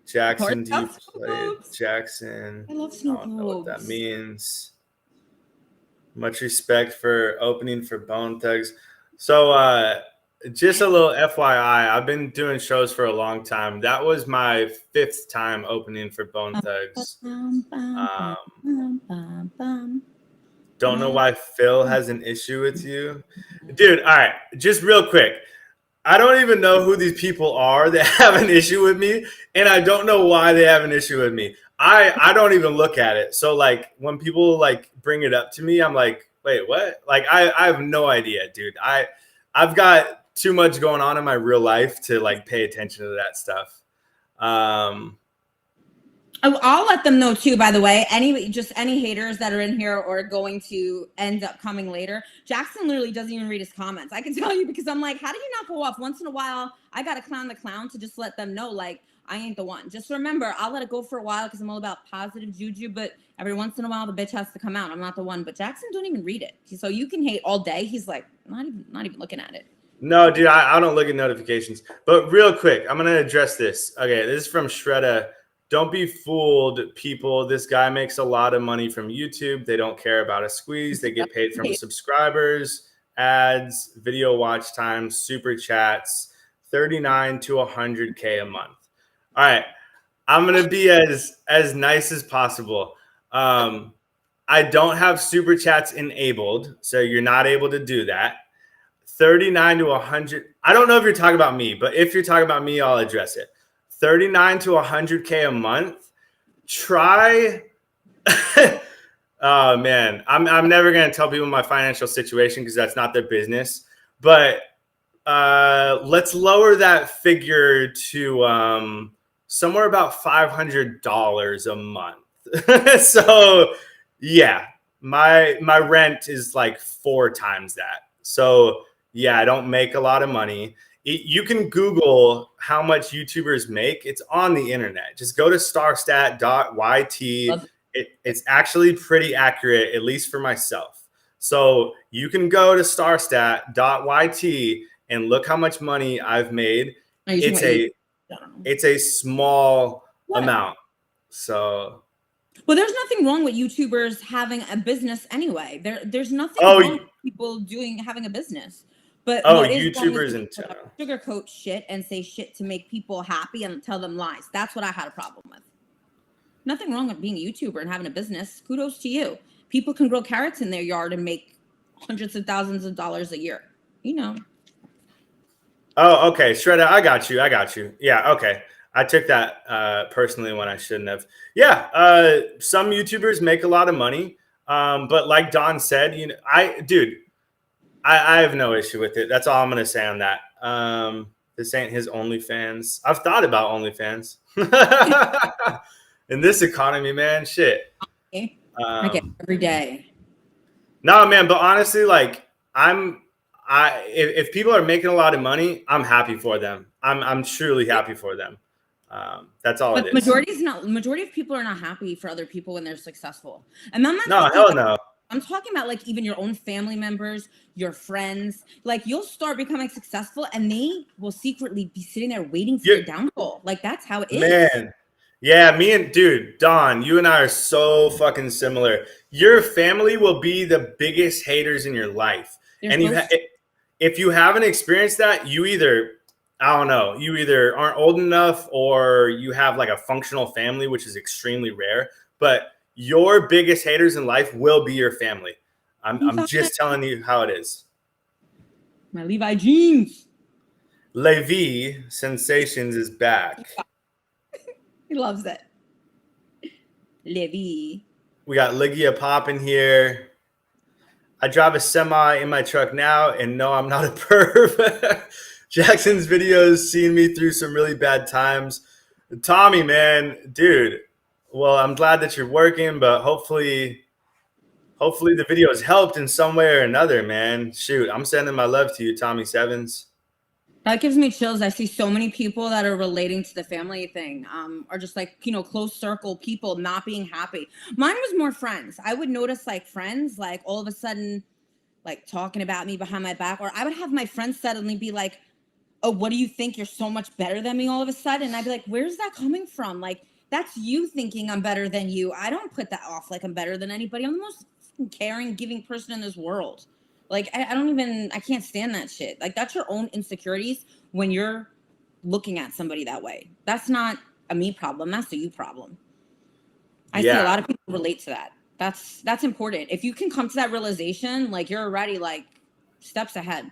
Jackson, do you play Jackson? I love snow globes. I don't know what that means. Much respect for opening for Bone Thugs. So just a little FYI, I've been doing shows for a long time. That was my 5th time opening for Bone Thugs. Don't know why Phil has an issue with you. Dude, all right, just real quick. I don't even know who these people are that have an issue with me, and I don't know why they have an issue with me. I don't even look at it. So, like, when people, like, bring it up to me, I'm like, wait, what? Like, I have no idea, dude. I've got too much going on in my real life to, like, pay attention to that stuff. I'll let them know too, by the way. Any haters that are in here or going to end up coming later. Jackson literally doesn't even read his comments. I can tell you because I'm like, how do you not go off? Once in a while, I got to clown the clown to just let them know, like, I ain't the one. Just remember, I'll let it go for a while because I'm all about positive juju, but every once in a while, the bitch has to come out. I'm not the one. But Jackson don't even read it. So you can hate all day. He's like, not even looking at it. No, dude, I don't look at notifications. But real quick, I'm going to address this. Okay, this is from Shredda. Don't be fooled, people. This guy makes a lot of money from YouTube. They don't care about a squeeze. They get paid from subscribers, ads, video watch time, super chats, 39 to 100K a month. All right. I'm going to be as nice as possible. I don't have super chats enabled, so you're not able to do that. 39 to 100. I don't know if you're talking about me, but if you're talking about me, I'll address it. 39 to 100K a month. Try. Oh man, I'm never gonna tell people my financial situation because that's not their business. But let's lower that figure to somewhere about $500 a month. So yeah, my rent is like 4 times that. So yeah, I don't make a lot of money. You can Google how much YouTubers make. It's on the internet. Just go to starstat.yt. It's actually pretty accurate, at least for myself. So you can go to starstat.yt and look how much money I've made. It's a small amount. So. Well, there's nothing wrong with YouTubers having a business anyway. There's nothing wrong with people having a business. But YouTubers in general sugarcoat shit and say shit to make people happy and tell them lies. That's what I had a problem with. Nothing wrong with being a YouTuber and having a business. Kudos to you. People can grow carrots in their yard and make hundreds of thousands of dollars a year. You know. Oh, okay. Shredda, I got you. Yeah, okay. I took that personally when I shouldn't have. Yeah, some YouTubers make a lot of money. But like Don said, you know, I have no issue with it. That's all I'm going to say on that. This ain't his OnlyFans. I've thought about OnlyFans. In this economy, man, shit. I get every day. No, man, but honestly, like if people are making a lot of money, I'm happy for them. I'm truly happy for them. That's all it is. Majority of people are not happy for other people when they're successful. And I'm not hell no. I'm talking about like even your own family members, your friends. Like you'll start becoming successful and they will secretly be sitting there waiting for your downfall. Like that's how it is. Man. Yeah, me and dude, Dawn, you and I are so fucking similar. Your family will be the biggest haters in your life. They're And if you haven't experienced that, you either, I don't know, you either aren't old enough or you have like a functional family, which is extremely rare. But your biggest haters in life will be your family. I'm just telling you how it is. My Levi jeans. Levi Sensations is back. He loves it. Levi. We got Ligia popping here. I drive a semi in my truck now, and no, I'm not a perv. Jackson's videos seen me through some really bad times. Tommy, man, dude. Well, I'm glad that you're working, but hopefully the video has helped in some way or another, man. Shoot, I'm sending my love to you, Tommy Sevens. That gives me chills. I see so many people that are relating to the family thing, are just like, you know, close circle people not being happy. Mine was more friends. I would notice like friends, like all of a sudden, like talking about me behind my back, or I would have my friends suddenly be like, oh, what do you think? You're so much better than me all of a sudden. And I'd be like, where's that coming from? Like, that's you thinking I'm better than you. I don't put that off like I'm better than anybody. I'm the most caring, giving person in this world. Like, I can't stand that shit. Like, that's your own insecurities when you're looking at somebody that way. That's not a me problem. That's a you problem. I see a lot of people relate to that. That's important. If you can come to that realization, like, you're already, like, steps ahead.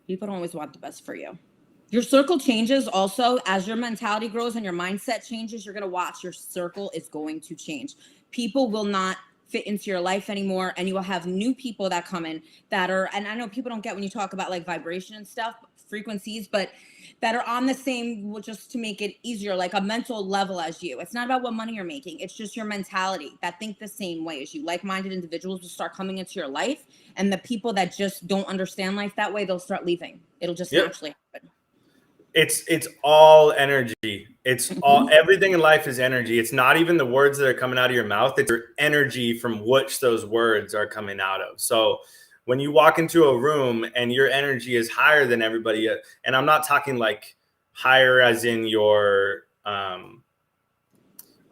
People don't always want the best for you. Your circle changes also as your mentality grows and your mindset changes. You're going to watch your circle is going to change. People will not fit into your life anymore, and you will have new people that come in that are, and I know people don't get when you talk about like vibration and stuff, frequencies, but that are on the same, just to make it easier, like a mental level as you. It's not about what money you're making. It's just your mentality that think the same way as you. Like-minded individuals will start coming into your life, and the people that just don't understand life that way, they'll start leaving. It'll just naturally happen. It's all energy. It's all, everything in life is energy. It's not even the words that are coming out of your mouth. It's your energy from which those words are coming out of. So when you walk into a room and your energy is higher than everybody, and I'm not talking like higher as in your,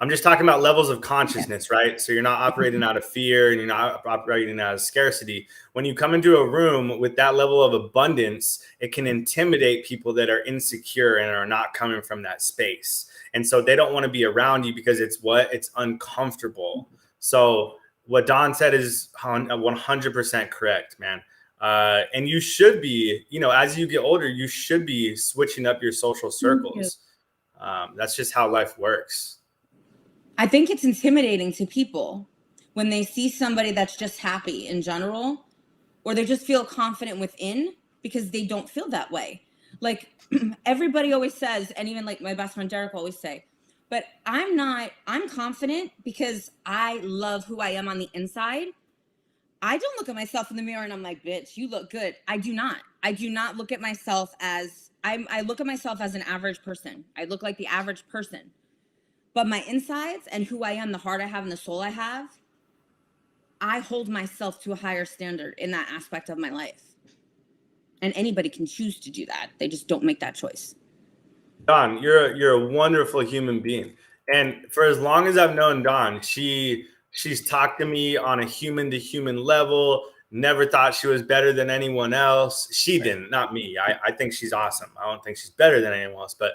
I'm just talking about levels of consciousness, right? So you're not operating out of fear and you're not operating out of scarcity. When you come into a room with that level of abundance, it can intimidate people that are insecure and are not coming from that space. And so they don't want to be around you because it's uncomfortable. So what Don said is 100% correct, man. And you should be, you know, as you get older, you should be switching up your social circles. That's just how life works. I think it's intimidating to people when they see somebody that's just happy in general, or they just feel confident within because they don't feel that way. Like everybody always says, and even like my best friend Derek will always say, but I'm confident because I love who I am on the inside. I don't look at myself in the mirror and I'm like, bitch, you look good. I do not look at myself as, I look at myself as an average person. I look like the average person. But my insides and who I am, the heart I have and the soul I have, I hold myself to a higher standard in that aspect of my life. And anybody can choose to do that. They just don't make that choice. Dawn, you're a wonderful human being. And for as long as I've known Dawn, she's talked to me on a human to human level, never thought she was better than anyone else. She didn't, not me. I think she's awesome. I don't think she's better than anyone else. But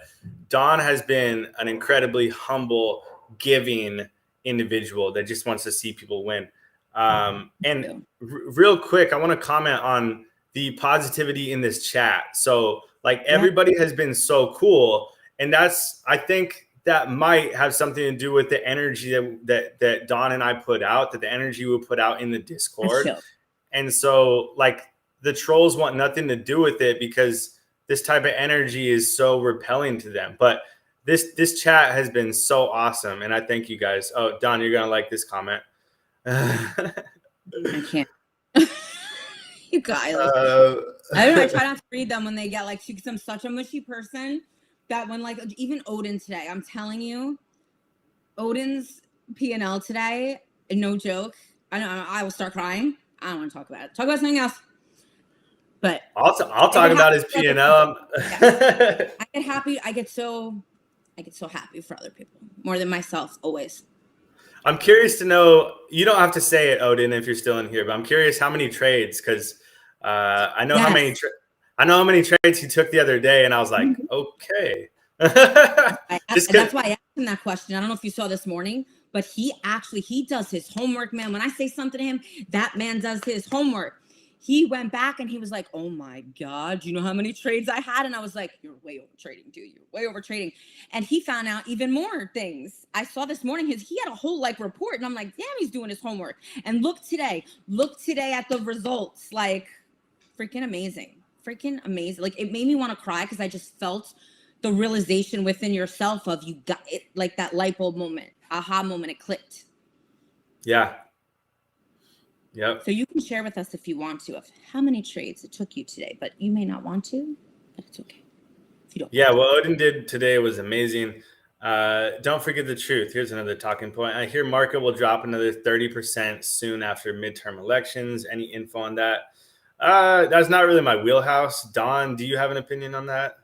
Dawn has been an incredibly humble, giving individual that just wants to see people win. Real quick, I want to comment on the positivity in this chat. So like everybody has been so cool. And I think that might have something to do with the energy that Dawn and I put out, that the energy we put out in the Discord. And so like the trolls want nothing to do with it because this type of energy is so repelling to them. But this chat has been so awesome. And I thank you guys. Oh, Dawn, you're going to like this comment. I can't. You guys. I don't know. I try not to read them when they get like, because I'm such a mushy person that when like even Odin today, I'm telling you, Odin's P&L today. No joke. I will start crying. I don't want to talk about it. Talk about something else. But I'll talk about his P&L. I get happy. I get so happy for other people more than myself always. I'm curious to know. You don't have to say it, Odin, if you're still in here. But I'm curious how many trades, because I know how many. I know how many trades he took the other day, and I was like, okay. That's why I asked him that question. I don't know if you saw this morning, but he does his homework, man. When I say something to him, that man does his homework. He went back and he was like, oh my God, you know how many trades I had? And I was like, you're way over trading, dude. You're way over trading. And he found out even more things. I saw this morning, he had a whole report, and I'm like, damn, he's doing his homework. And look today at the results. Like, freaking amazing. Like, it made me want to cry because I just felt the realization within yourself of you got it, like that light bulb moment, aha moment, it clicked. Yeah. Yep. So you can share with us if you want to of how many trades it took you today, but you may not want to, but it's okay. If you don't. Yeah, what Odin did today was amazing. Don't forget the truth. Here's another talking point. I hear market will drop another 30% soon after midterm elections. Any info on that? That's not really my wheelhouse. Dawn, do you have an opinion on that?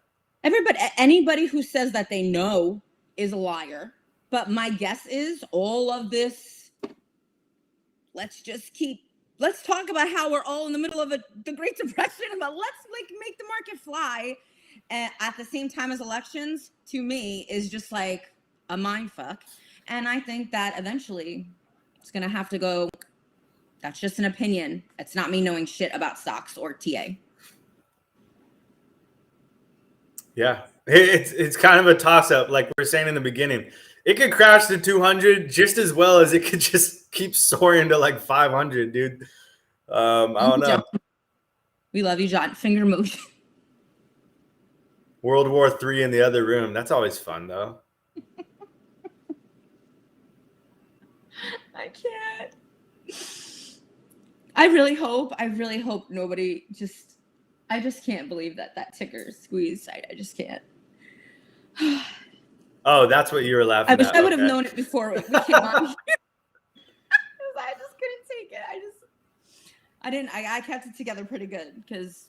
Anybody who says that they know is a liar. But my guess is all of this, let's talk about how we're all in the middle of the Great Depression, but let's make the market fly at the same time as elections, to me, is just like a mind fuck. And I think that eventually it's going to have to go. That's just an opinion. It's not me knowing shit about stocks or TA. Yeah, it's kind of a toss-up. Like we were saying in the beginning, it could crash to 200 just as well as it could just keep soaring to 500, dude. I don't know. John. We love you, John. Finger motion. World War III in the other room. That's always fun, though. I can't. I really hope nobody just. I just can't believe that ticker squeezed. I just can't. Oh, that's what you were laughing at. I wish I would have known it before we came on here. I just couldn't take it. I kept it together pretty good because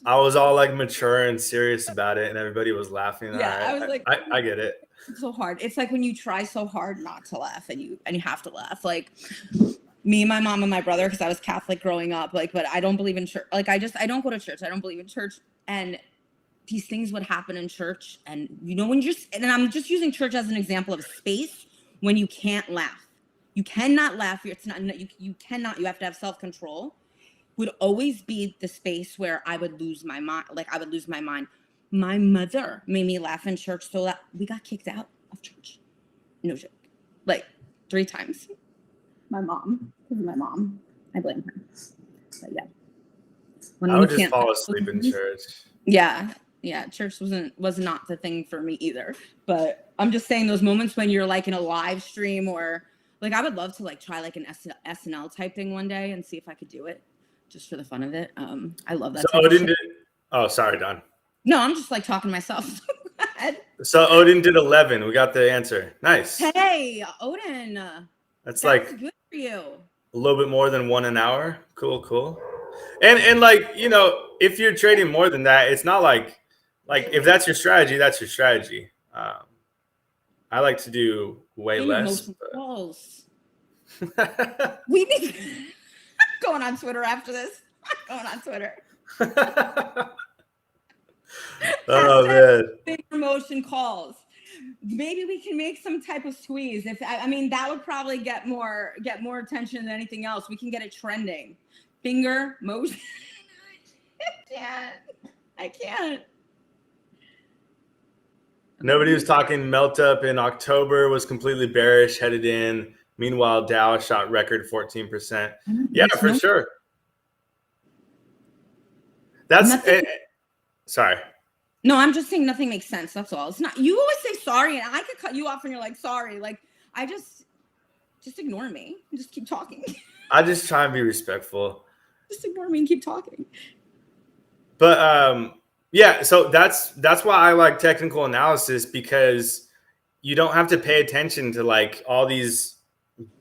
I was all mature and serious about it, and everybody was laughing. Yeah, I was like, I get it. It's so hard. It's like when you try so hard not to laugh, and you have to laugh. Like me, my mom, and my brother, because I was Catholic growing up. But I don't believe in church. I don't go to church. I don't believe in church, and these things would happen in church. And when and I'm just using church as an example of a space when you can't laugh. You cannot laugh. It's not. You cannot. You have to have self-control. Would always be the space where I would lose my mind. I would lose my mind. My mother made me laugh in church so that we got kicked out of church. No joke. 3 times. My mom. I blame her. But yeah. I would just fall asleep in church. Yeah. Yeah. Church was not the thing for me either. But I'm just saying those moments when you're in a live stream or I would love to try an SNL type thing one day and see if I could do it just for the fun of it. I love that. So Odin did. Oh, sorry, Don. No, I'm just talking to myself. So Odin did 11. We got the answer. Nice. Hey, Odin. That's good for you. A little bit more than 1 an hour. Cool. And if you're trading more than that, it's not like if that's your strategy, that's your strategy. I like to do way less. We need going on Twitter after this. Going on Twitter. Oh man. Big promotion calls. Maybe we can make some type of squeeze. That would probably get more attention than anything else. We can get it trending. Finger motion. I can't. Nobody was talking melt up in October, was completely bearish, headed in. Meanwhile, Dow shot record 14%. Yeah, for sure. Sorry. No, I'm just saying nothing makes sense. That's all. It's not. You always say sorry, and I could cut you off, and you're like sorry. I just ignore me and just keep talking. I just try and be respectful. Just ignore me and keep talking. But yeah, so that's why I like technical analysis, because you don't have to pay attention to like all these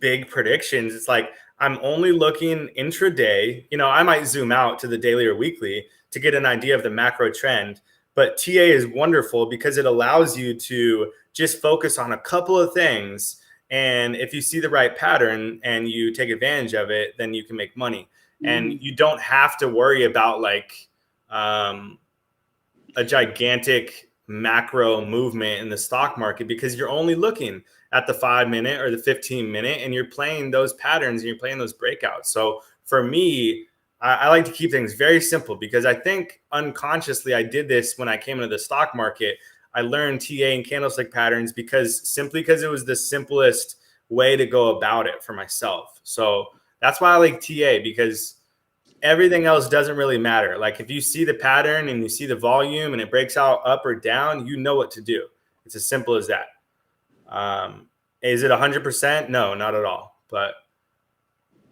big predictions. It's like I'm only looking intraday. You know, I might zoom out to the daily or weekly to get an idea of the macro trend. But TA is wonderful because it allows you to just focus on a couple of things. And if you see the right pattern and you take advantage of it, then you can make money. And you don't have to worry about like a gigantic macro movement in the stock market because you're only looking at the 5-minute or the 15-minute and you're playing those patterns and you're playing those breakouts. So for me, I like to keep things very simple because I think unconsciously I did this when I came into the stock market. I learned TA and candlestick patterns because it was the simplest way to go about it for myself. So that's why I like TA, because everything else doesn't really matter. Like if you see the pattern and you see the volume and it breaks out up or down, you know what to do. It's as simple as that. Is it 100%? No, not at all. But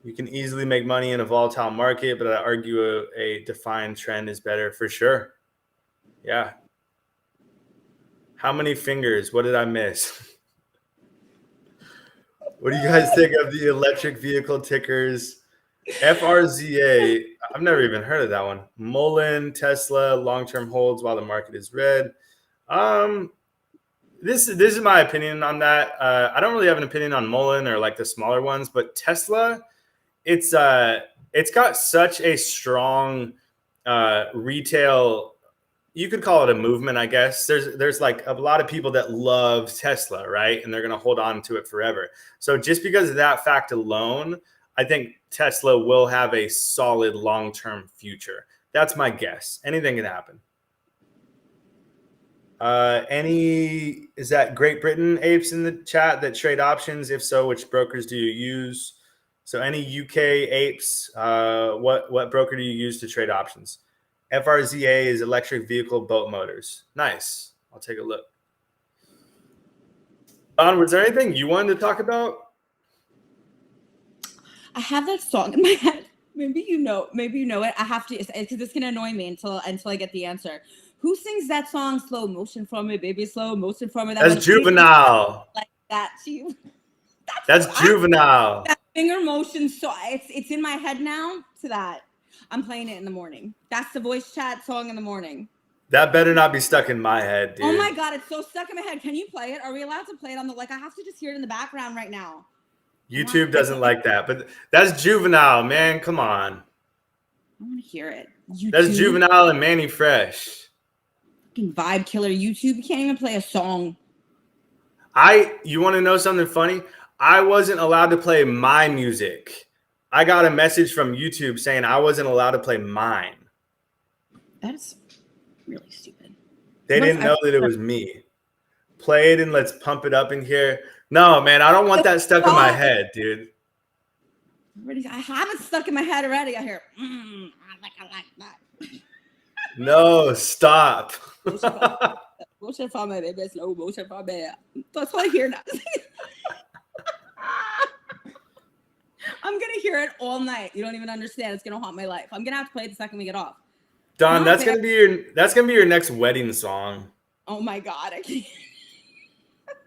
you can easily make money in a volatile market, but I argue a defined trend is better for sure. Yeah. How many fingers? What did I miss? What do you guys think of the electric vehicle tickers? FRZA, I've never even heard of that one. Mullen, Tesla, long-term holds while the market is red. This is my opinion on that. I don't really have an opinion on Mullen or like the smaller ones, but Tesla, it's got such a strong retail. You could call it a movement, I guess. There's like a lot of people that love Tesla, right? And they're going to hold on to it forever. So just because of that fact alone, I think Tesla will have a solid long-term future. That's my guess. Anything can happen. Is that Great Britain apes in the chat that trade options? If so, which brokers do you use? So any UK apes, what broker do you use to trade options? FRZA is electric vehicle boat motors. Nice. I'll take a look. Dawn, was there anything you wanted to talk about? I have that song in my head. Maybe you know it. I have to, because it's gonna annoy me until I get the answer. Who sings that song? Slow motion for me, baby. Slow motion for me. That's Juvenile. Like that. That's Juvenile. That finger motion. So it's in my head now. To that, I'm playing it in the morning. That's the voice chat song in the morning. That better not be stuck in my head, dude. Oh my god, it's so stuck in my head. Can you play it? Are we allowed to play it on the I have to just hear it in the background right now. YouTube doesn't like that, but that's Juvenile, man. Come on. I want to hear it. YouTube? That's Juvenile and Manny Fresh. Fucking vibe killer YouTube. You can't even play a song. You want to know something funny? I wasn't allowed to play my music. I got a message from YouTube saying I wasn't allowed to play mine. That's really stupid. They didn't know that it was me. Play it and let's pump it up in here. No, man, I don't want that stuck in my head, dude. I have it stuck in my head already. I hear, I like that. No, stop. Motion for me, baby. Slow motion for me. That's what I hear now. I'm going to hear it all night. You don't even understand. It's going to haunt my life. I'm going to have to play it the second we get off. Dawn, that's going to be your next wedding song. Oh my God. I can't.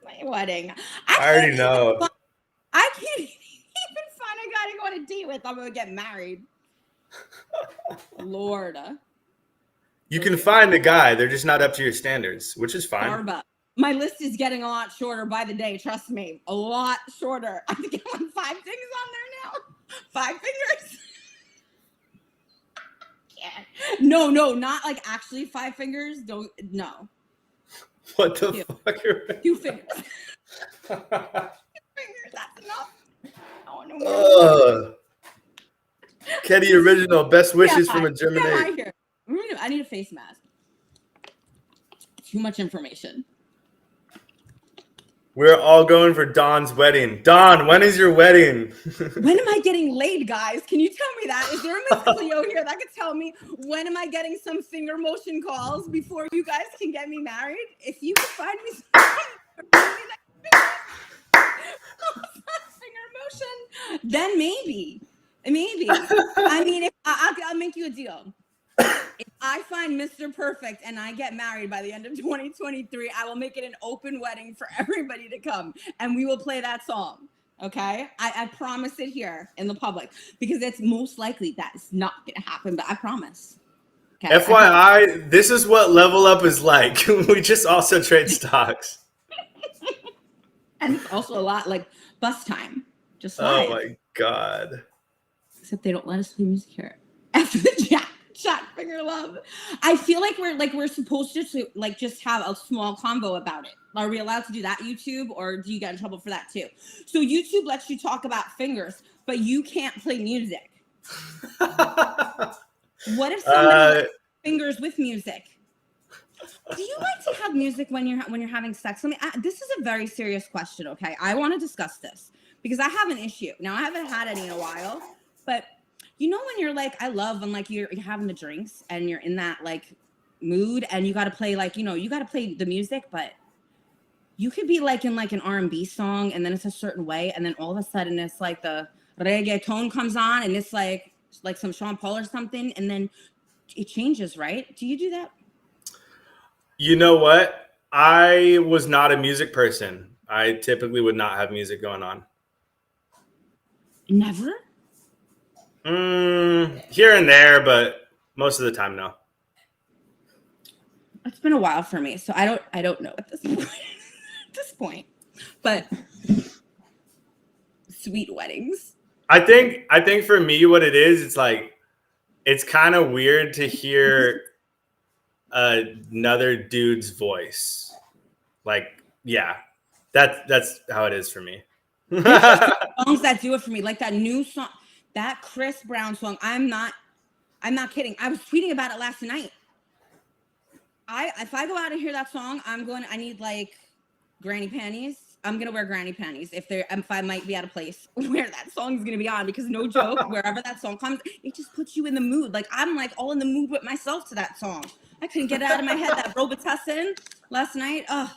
My wedding. I already know. I can't even find a guy to go on a date with. I'm going to get married. Lord. You can find a guy. They're just not up to your standards, which is fine. Starbucks. My list is getting a lot shorter by the day. Trust me. A lot shorter. I think I want 5 things on there now. 5 fingers. Yeah. No, not like actually 5 fingers. Don't. No. What the fuck? 2 fingers. 2 fingers. That's enough. Oh no. Kenny Original. Best wishes from a German. I need a face mask. Too much information. We're all going for Dawn's wedding. Dawn, when is your wedding? When am I getting laid, guys? Can you tell me that? Is there a Miss Cleo here that could tell me when am I getting some finger motion calls before you guys can get me married? If you could find me some finger motion, then maybe. I mean, I'll make you a deal. If I find Mr. Perfect and I get married by the end of 2023, I will make it an open wedding for everybody to come, and we will play that song. Okay, I promise it here in the public, because it's most likely that is not going to happen, but I promise. Okay, FYI, this is what Level Up is like. We just also trade stocks. And it's also a lot like bus time. Just live. Oh my God. Except they don't let us play music here after the chat finger love. I feel like we're supposed to like just have a small convo about it. Are we allowed to do that, YouTube, or do you get in trouble for that too? So YouTube lets you talk about fingers, but you can't play music. What if somebody likes fingers with music? Do you like to have music when you're having sex? This is a very serious question. Okay, I want to discuss this because I have an issue. Now I haven't had any in a while, but you know when you're like, I love when like you're having the drinks and you're in that like mood and you got to play like, you got to play the music, but you could be like in like an R&B song and then it's a certain way, and then all of a sudden it's like the reggaeton comes on and it's like some Sean Paul or something, and then it changes, right? Do you do that? You know what? I was not a music person. I typically would not have music going on. Never? Here and there, but most of the time, no. It's been a while for me, so I don't know at this point. But sweet weddings. I think for me, what it is, it's like, it's kind of weird to hear another dude's voice. Like, yeah, that's how it is for me. Songs that do it for me, like that new song, that Chris Brown song. I'm not kidding. I was tweeting about it last night. If I go out and hear that song, I need like granny panties. I'm gonna wear granny panties if I might be at a place where that song is gonna be on, because no joke, wherever that song comes, it just puts you in the mood. Like I'm like all in the mood with myself to that song. I couldn't get it out of my head. That Robitussin last night. Oh,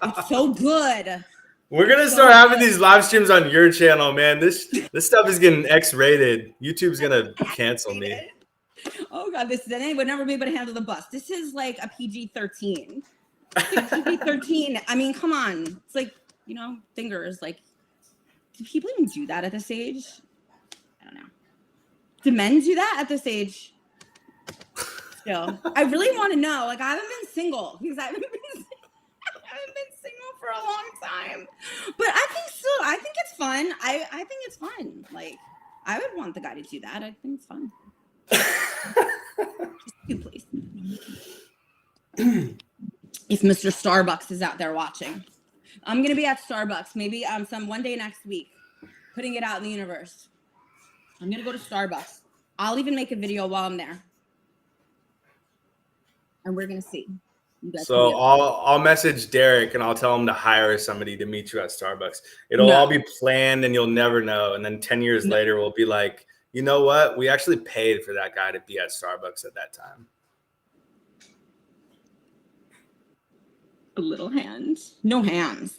it's so good. We're gonna start having these live streams on your channel, man. This stuff is getting X-rated. YouTube's gonna cancel me. Oh God, they would never be able to handle the bus. This is like a PG-13. PG-13. I mean, come on. It's like, fingers. Like, do people even do that at this age? I don't know. Do men do that at this age? Still, I really want to know. Like, I haven't been single because I haven't been single for a long time. But I think it's fun. I think it's fun. Like, I would want the guy to do that. I think it's fun. Just do, please. If Mr. Starbucks is out there watching, I'm gonna be at Starbucks maybe one day next week, putting it out in the universe. I'm gonna go to Starbucks. I'll even make a video while I'm there, and we're gonna see. So I'll message Derek and I'll tell him to hire somebody to meet you at Starbucks. It'll all be planned and you'll never know. And then 10 years later, we'll be like, you know what? We actually paid for that guy to be at Starbucks at that time. Little hands. No hands.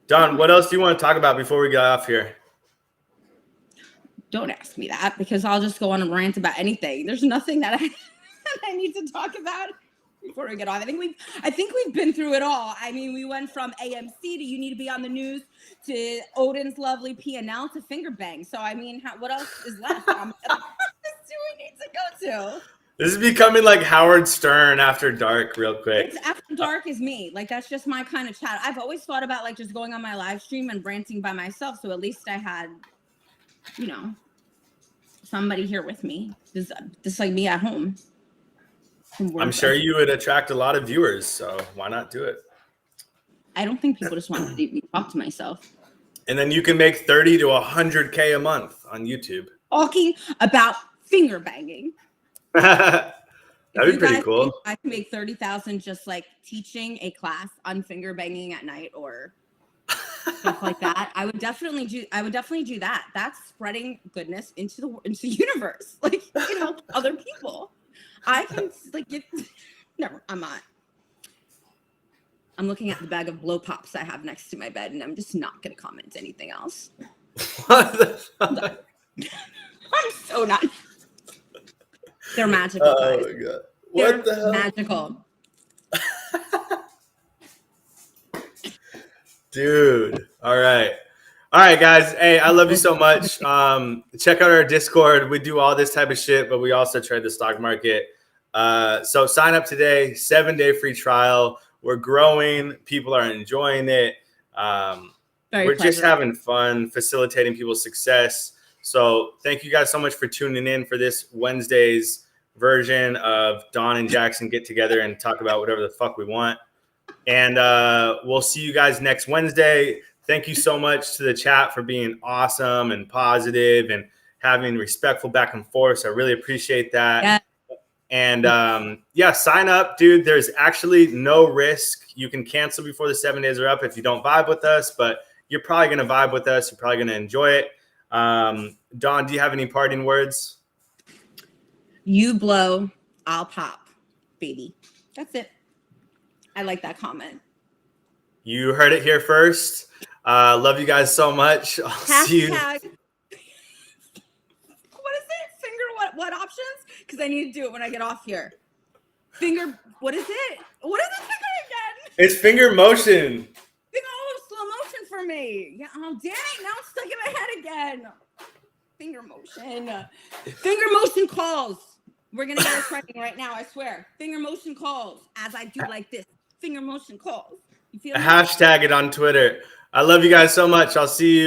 Dawn, what else do you want to talk about before we get off here? Don't ask me that, because I'll just go on a rant about anything. There's nothing that I need to talk about before we get off. I think we've been through it all. I mean, we went from AMC to You Need to Be on the News to Odin's lovely P&L to finger bang. So I mean, what else is left? What else do we need to go to? This is becoming like Howard Stern after dark real quick. It's after dark is me. Like, that's just my kind of chat. I've always thought about like just going on my live stream and ranting by myself. So at least I had, somebody here with me. Just like me at home. I'm sure you would attract a lot of viewers. So why not do it? I don't think people just want to me talk to myself. And then you can make 30 to 100K a month on YouTube. Talking about finger banging. That'd be pretty cool. I can make 30,000 just like teaching a class on finger banging at night or stuff like that. I would definitely do that. That's spreading goodness into the universe. Like, other people. I can like get. Never. I'm not. I'm looking at the bag of blow pops I have next to my bed, and I'm just not going to comment anything else. What the fuck? I'm so not. They're magical, guys. Oh my God. What the hell? Magical. Dude. All right. All right, guys. Hey, I love you so much. Check out our Discord. We do all this type of shit, but we also trade the stock market. So sign up today, 7-day free trial. We're growing. People are enjoying it. We're just having fun, facilitating people's success. So thank you guys so much for tuning in for this Wednesday's version of Dawn and Jackson get together and talk about whatever the fuck we want. And we'll see you guys next Wednesday. Thank you so much to the chat for being awesome and positive and having respectful back and forth. So I really appreciate that. Yeah. And yeah, sign up, dude. There's actually no risk. You can cancel before the 7 days are up if you don't vibe with us, but you're probably going to vibe with us. You're probably going to enjoy it. Dawn, do you have any parting words? You blow, I'll pop, baby. That's it. I like that comment. You heard it here first. Love you guys so much. I'll see you. What is it? Finger what options? Because I need to do it when I get off here. Finger, what is it? What is it again? It's finger motion. Slow motion for me. Yeah. Oh, dang. Now it's stuck in my head again. Finger motion. Finger motion calls. We're going to get a trending right now, I swear. Finger motion calls as I do like this. Finger motion calls. You feel me? Hashtag it on Twitter. I love you guys so much. I'll see you.